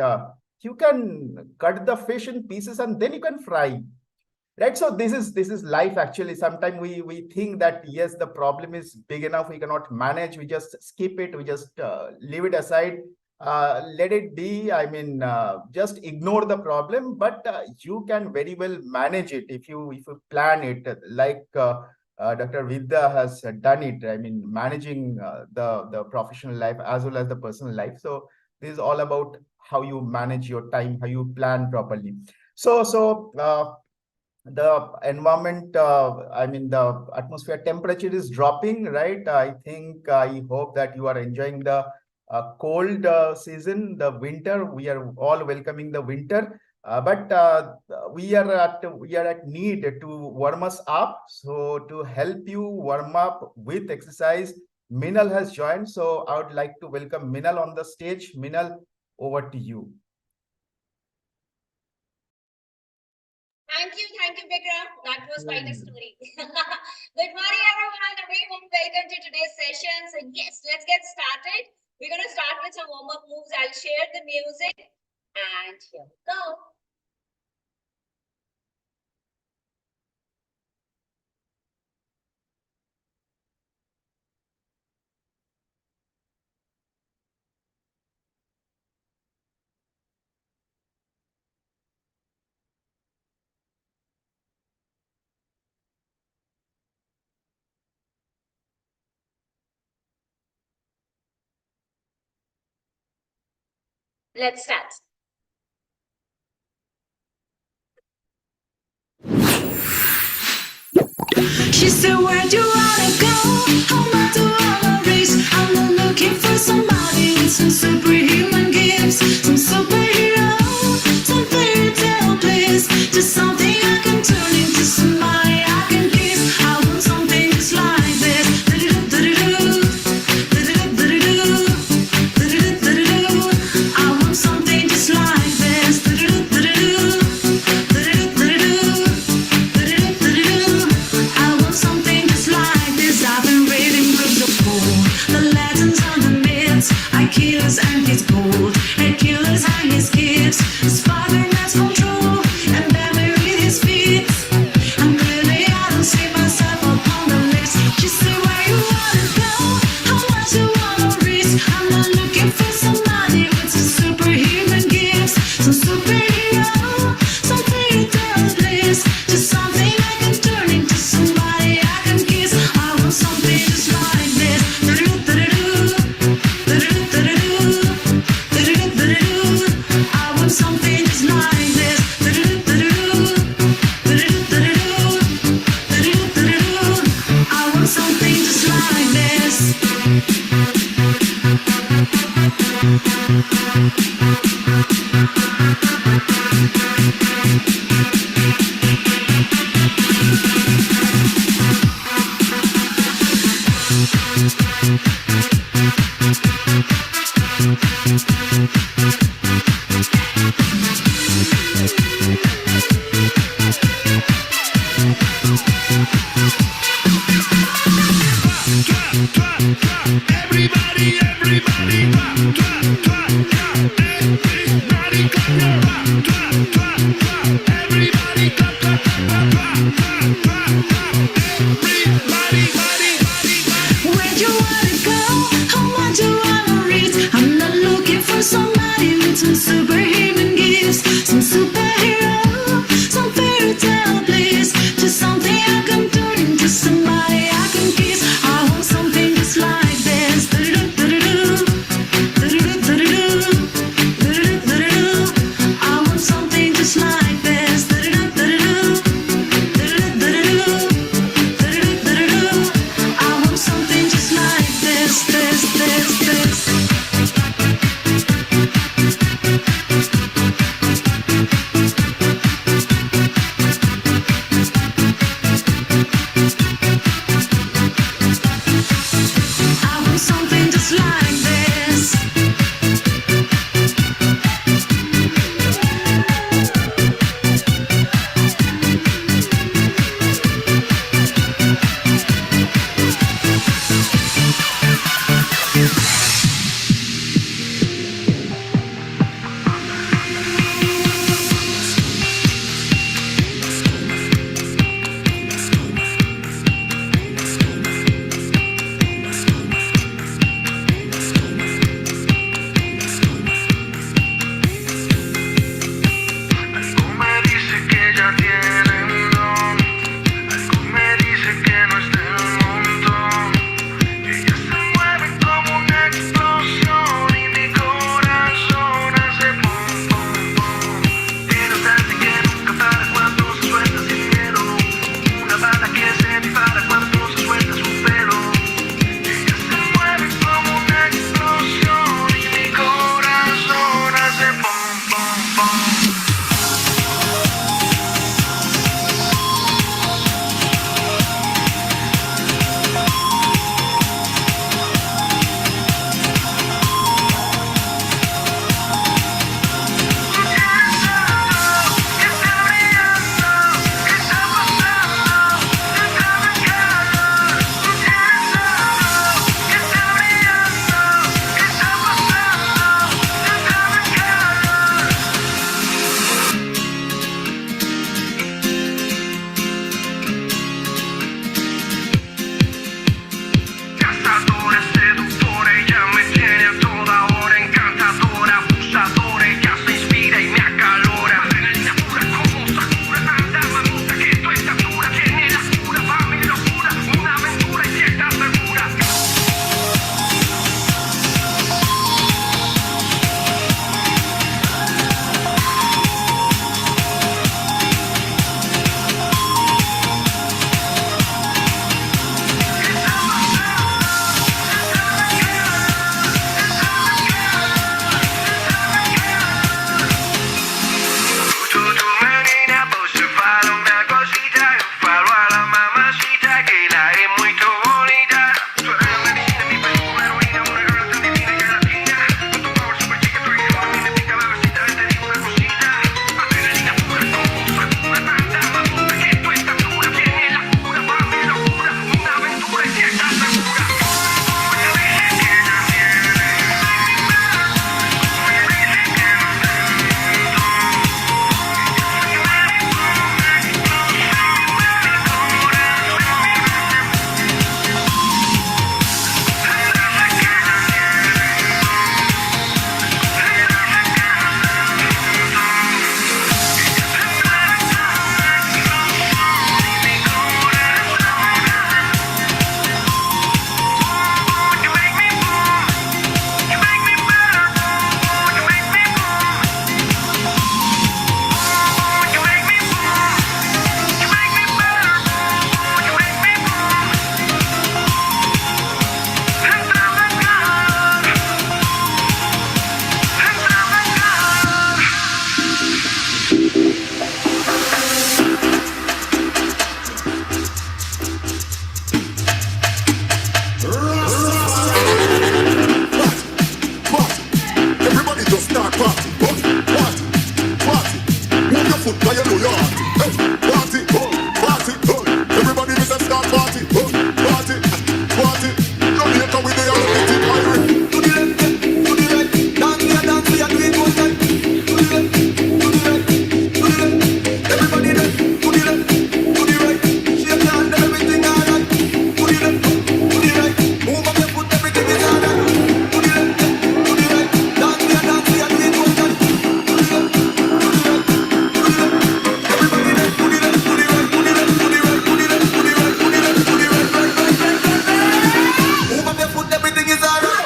you can cut the fish in pieces and then you can fry. Right. So this is life actually. Sometimes we think that yes, the problem is big enough, we cannot manage, we just skip it, we just leave it aside, let it be. I mean, just ignore the problem, but you can very well manage it if you plan it like Dr. Vidya has done it. I mean, managing the professional life as well as the personal life. So this is all about how you manage your time, how you plan properly. So the environment, I mean, the atmosphere temperature is dropping, right? I hope that you are enjoying the cold season, the winter. We are all welcoming the winter, but we are at need to warm us up. So to help you warm up with exercise, Minal has joined. So I would like to welcome Minal on the stage. Minal, over to you. Thank you, Bikram. That was quite a story. Good morning, everyone. A very warm welcome to today's session. So yes, let's get started. We're going to start with some warm-up moves. I'll share the music, and here we go. Let's start. She said, where do you wanna go? How much do I wanna race? I'm not looking for somebody with some superhuman gifts, some superhero, some fairy tale bliss, just something I can turn into somebody I can kiss. I want something just like this. I want something just like this. I want something just like this. I've been reading books of old, the legends and the myths, Achilles and his gold, Hercules and his gifts, his father has control, and Batman with his feet. And clearly I don't see myself upon the list. She said, where you wanna go? How much you wanna risk? I'm not looking for somebody with some superhuman gifts, some superhero, some fairy tale bliss, just something I can turn into somebody I can kiss. I want something just like this. I want something just like this. I want something just like this. Everybody, foot, cause you know your heart. Hey, party, oh, party, oh. Everybody is a start party, oh, party, party. Jamaica with the young thing, Irish. To the left, to the right, dance, we are dance, we are doing one time. To the left, to the right, to the left. Everybody there, to the left, to the right. Shake your hand and everything alright. To the left, to the right, move up your foot, everything is alright. To the left, to the right, dance, we are doing one time. To the left, to the right, to the left. Everybody there, to the left, to the right, to the left, to the right, to the left, to the right, to the left, to the right, right. Move up your foot, everything is alright.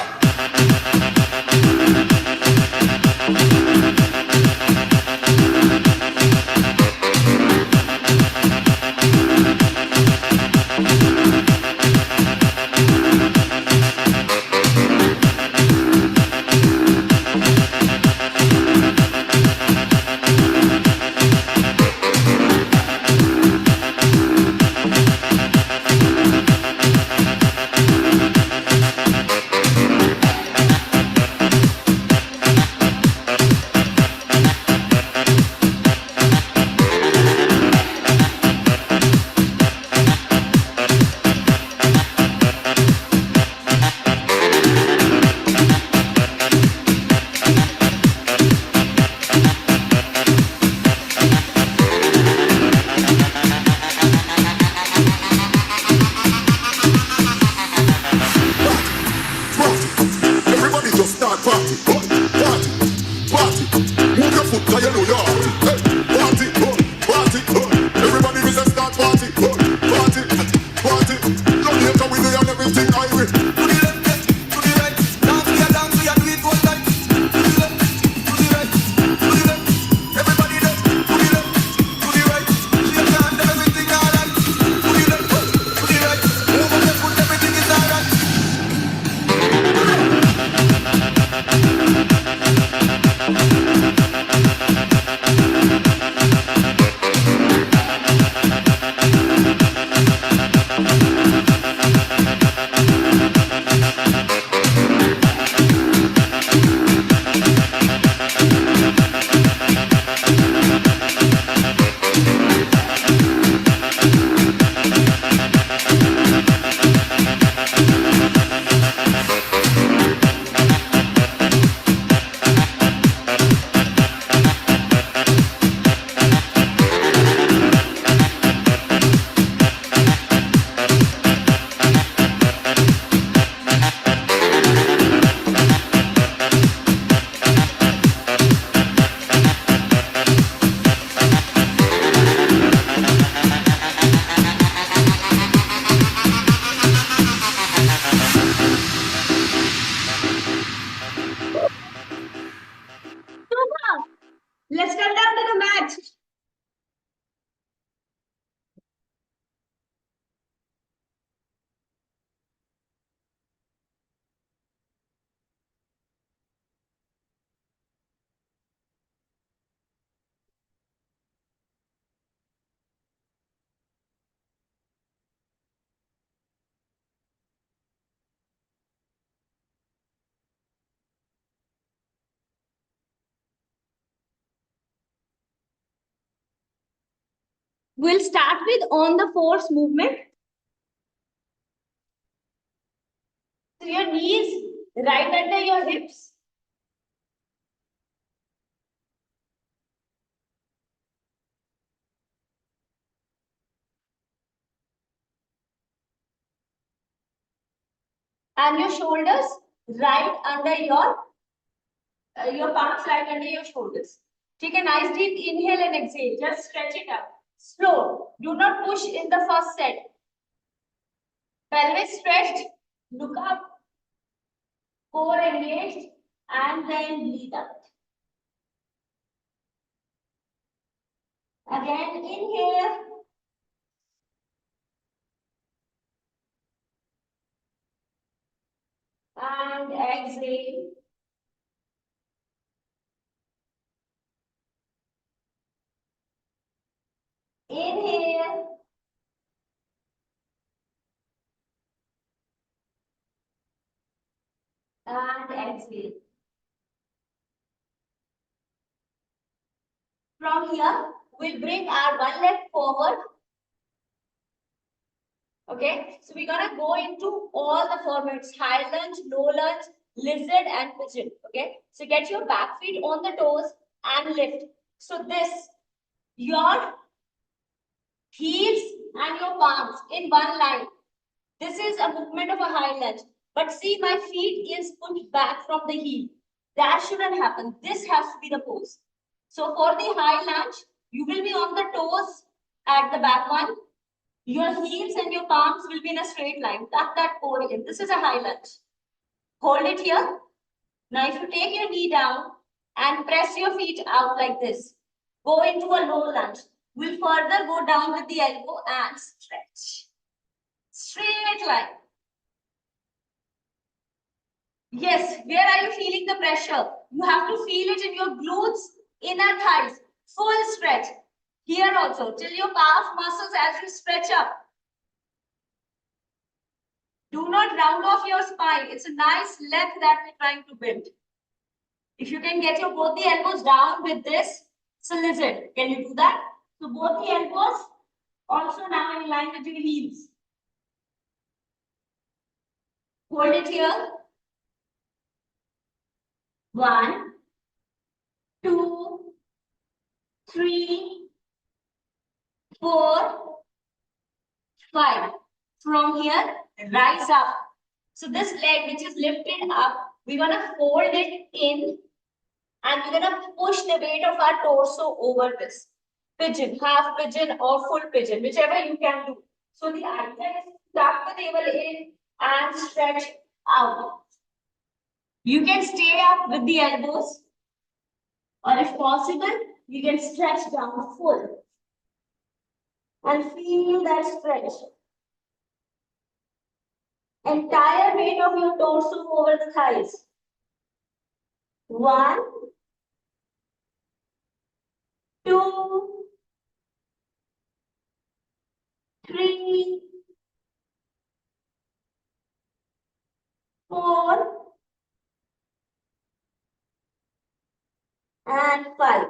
Everybody just start party, oh, party, party. Move your foot, cause you know your heart. Hey, party, oh, party, oh. Everybody is a start party, oh, party, party. Jamaica with the and everything Irish. To the left, to the right, dance, we are do it one time. To the left, to the right, to the left. Everybody there, to the left, to the right. Shake your hand and everything alright. To the left, to the right, move up your foot, everything is alright. Let's come down to the mat. We'll start with on the force movement. So your knees right under your hips. And your shoulders right under your palms right under your shoulders. Take a nice deep inhale and exhale. Just stretch it out. Slow. Do not push in the first set. Pelvis stretched. Look up. Core engaged. And then breathe out. Again, inhale. And exhale. Inhale. And exhale. From here, we'll bring our one leg forward. Okay, so we're gonna go into all the formats: high lunge, low lunge, lizard, and pigeon. Okay, so get your back feet on the toes and lift. So this, your heels and your palms in one line. This is a movement of a high lunge. But see, my feet is pushed back from the heel. That shouldn't happen. This has to be the pose. So for the high lunge, you will be on the toes at the back one. Your heels and your palms will be in a straight line. Tuck that core in. This is a high lunge. Hold it here. Now if you take your knee down and press your feet out like this, go into a low lunge. We'll further go down with the elbow and stretch. Straight line. Yes, where are you feeling the pressure? You have to feel it in your glutes, inner thighs, full stretch. Here also, till your calf muscles as you stretch up. Do not round off your spine. It's a nice length that we're trying to build. If you can get your both the elbows down with this, it's a lizard. Can you do that? So both the elbows also now in line with your heels. Hold it here. 1, 2, 3, 4, 5. From here, rise up. So this leg which is lifted up, we're gonna fold it in and we're gonna push the weight of our torso over this. Pigeon, half pigeon or full pigeon, whichever you can do. So the idea is to tuck the table in and stretch out. You can stay up with the elbows, or if possible, you can stretch down full and feel that stretch. Entire weight of your torso over the thighs. 1, 2, 3, 4, and 5.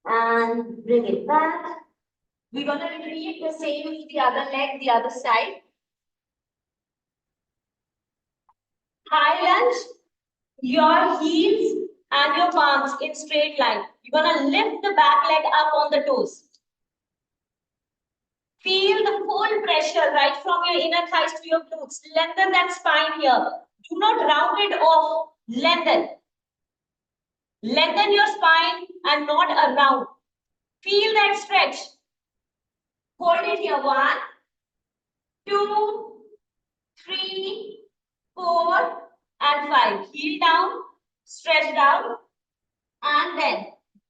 And bring it back. We're going to repeat the same with the other leg, the other side. High lunge, your heels and your palms in straight line. You're going to lift the back leg up on the toes. Feel the full pressure right from your inner thighs to your glutes. Lengthen that spine here. Do not round it off. Lengthen. Lengthen your spine and not around. Feel that stretch. Hold it here. 1, 2, 3, 4, and 5. Heel down, stretch down, and then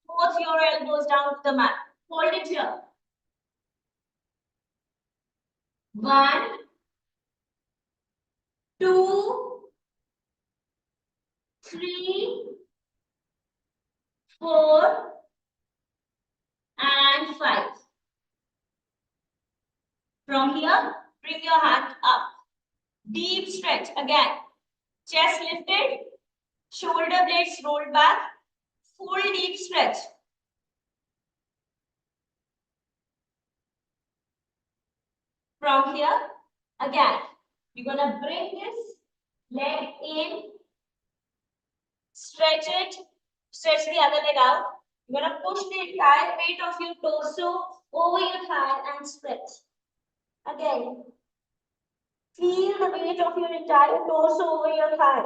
both your elbows down to the mat. Hold it here. 1, 2, 3, 4, and 5. From here, bring your hand up. Deep stretch again. Chest lifted, shoulder blades rolled back, full deep stretch. From here, again, you're gonna bring this leg in, stretch it, stretch the other leg out. You're gonna push the entire weight of your torso over your thigh and stretch. Again, feel the weight of your entire torso over your thigh.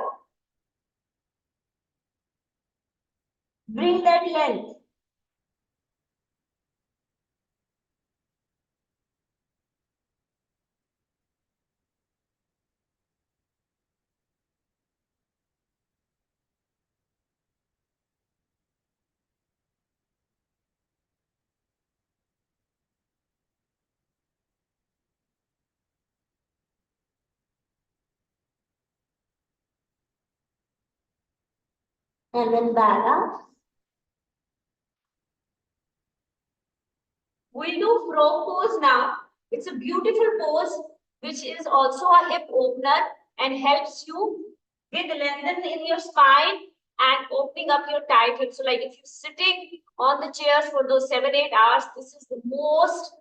Bring that length. And then back up. We'll do frog pose now. It's a beautiful pose, which is also a hip opener and helps you with lengthening in your spine and opening up your tight hips. So like if you're sitting on the chairs for those 7-8 hours, this is the most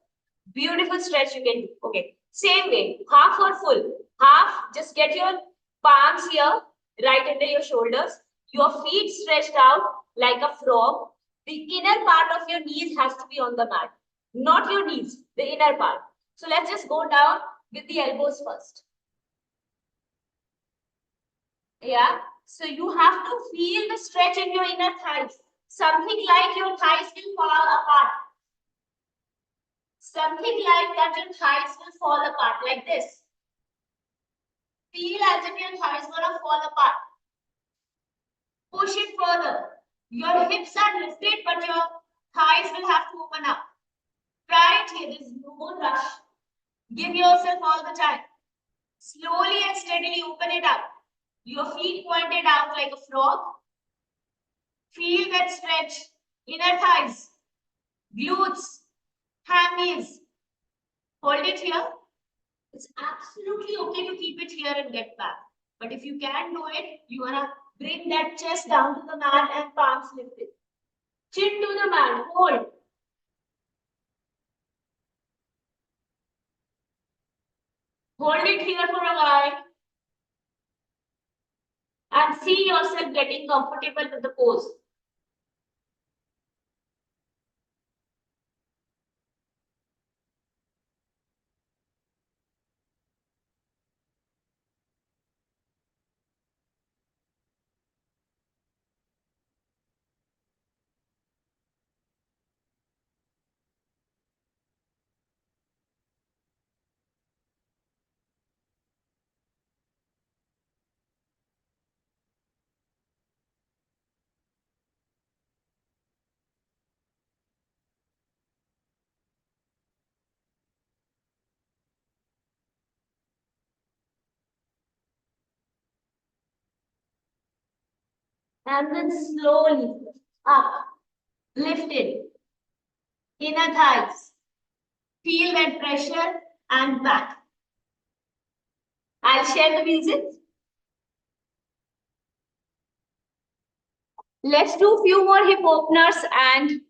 beautiful stretch you can do. Okay, same way, half or full. Half, just get your palms here, right under your shoulders, your feet stretched out like a frog. The inner part of your knees has to be on the mat, not your knees, the inner part. So let's just go down with the elbows first. Yeah, so you have to feel the stretch in your inner thighs. Something like your thighs will fall apart. Something like that your thighs will fall apart like this. Feel as if your thighs gonna fall apart. Push it further. Your hips are lifted, but your thighs will have to open up. Try it here. There's no rush. Give yourself all the time. Slowly and steadily open it up. Your feet pointed out like a frog. Feel that stretch. Inner thighs, glutes, hammies. Hold it here. It's absolutely okay to keep it here and get back. But if you can't do it, you wanna bring that chest down to the mat and palms lifted. Chin to the mat. Hold. Hold it here for a while. And see yourself getting comfortable with the pose. And then slowly up, lifted, inner thighs. Feel that pressure and back. I'll share the music. Let's do a few more hip openers and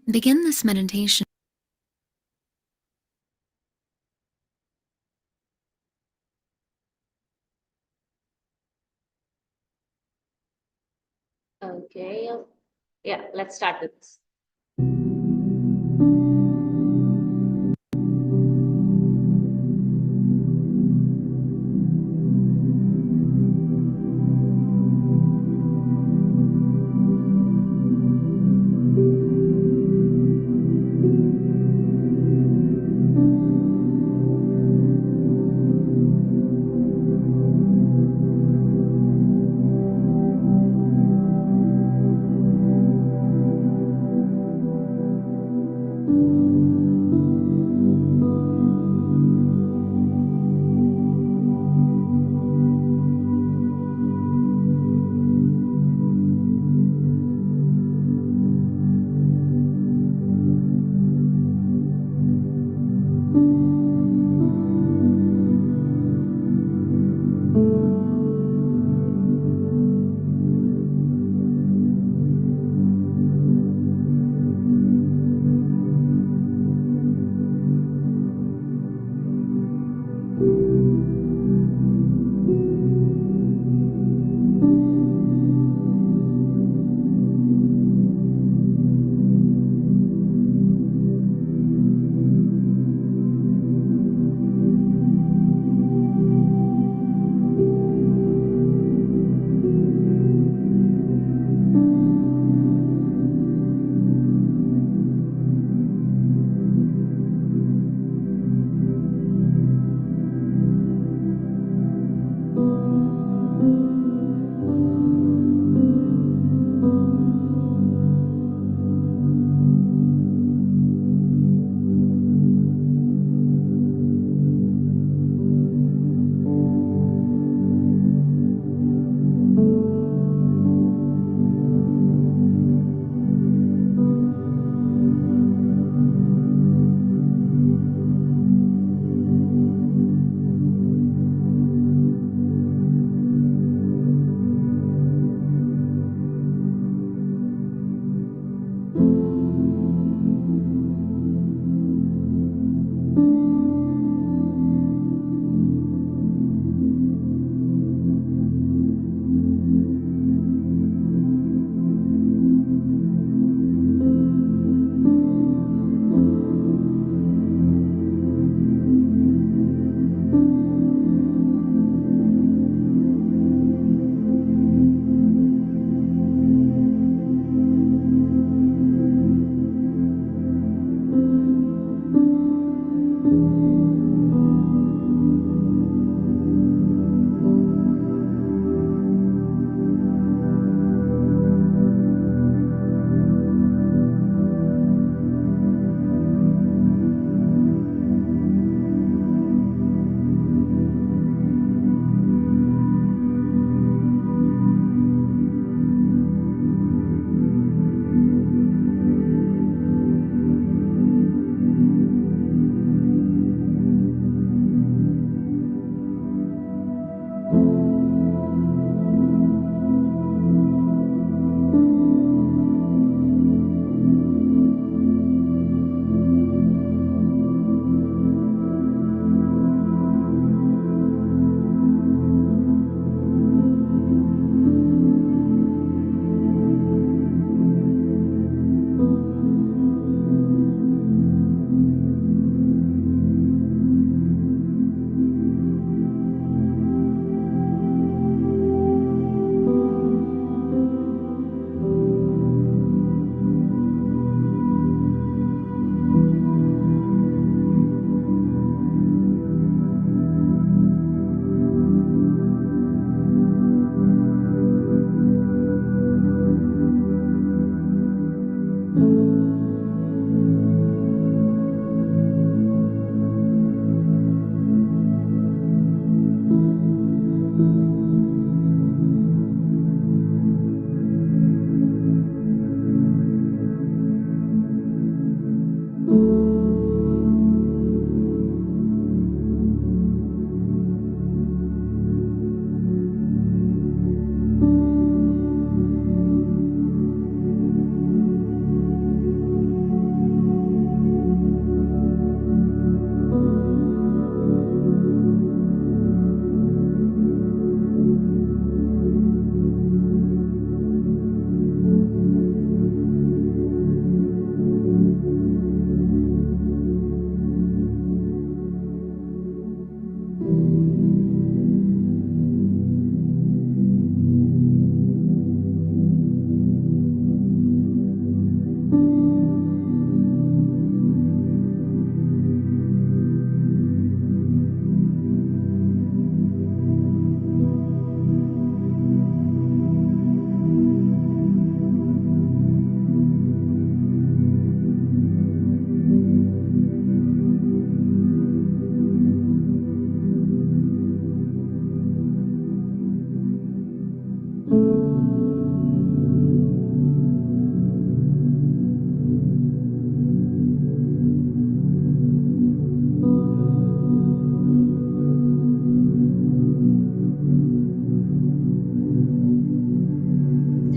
Begin this meditation. okay. Yeah, let's start with this.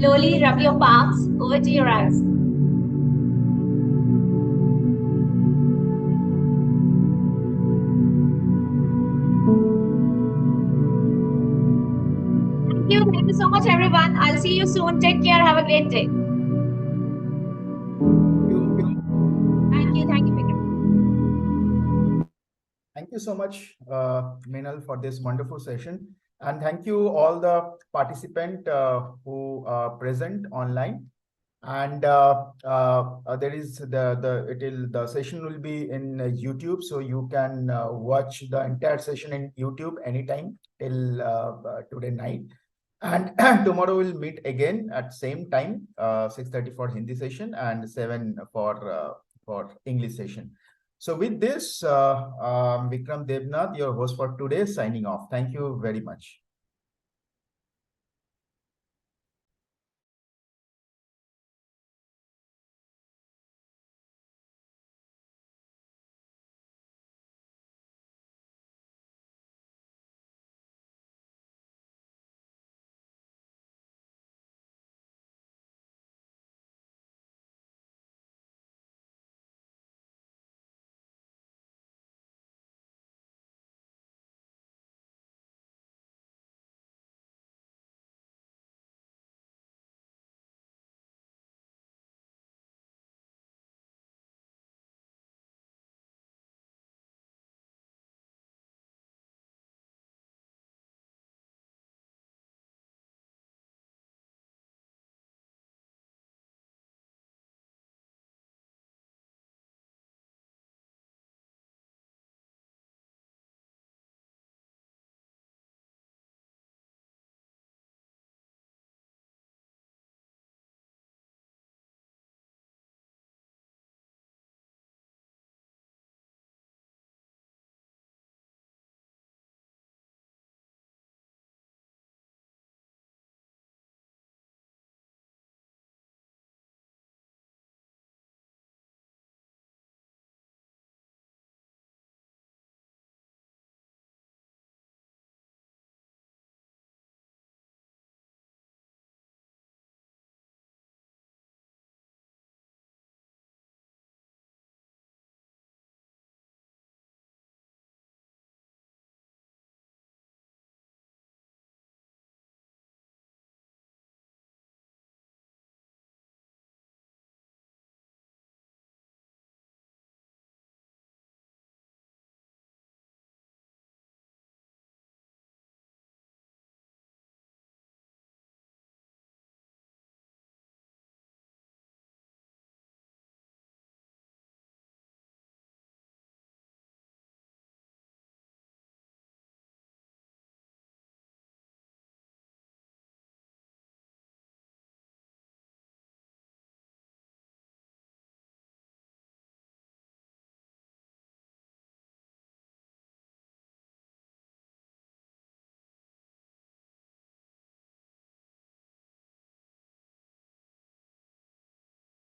slowly rub your palms over to your eyes. Thank you so much, everyone. I'll see you soon. Take care. Have a great day. Thank you, Vikram. Thank you so much, Meenal, for this wonderful session. And thank you all the participants who are present online. And there is the session will be in YouTube, so you can watch the entire session in YouTube anytime till today night. And tomorrow we'll meet again at same time, 6:30 for Hindi session and 7 for English session. So with this, Vikram Devnath, your host for today, signing off. Thank you very much.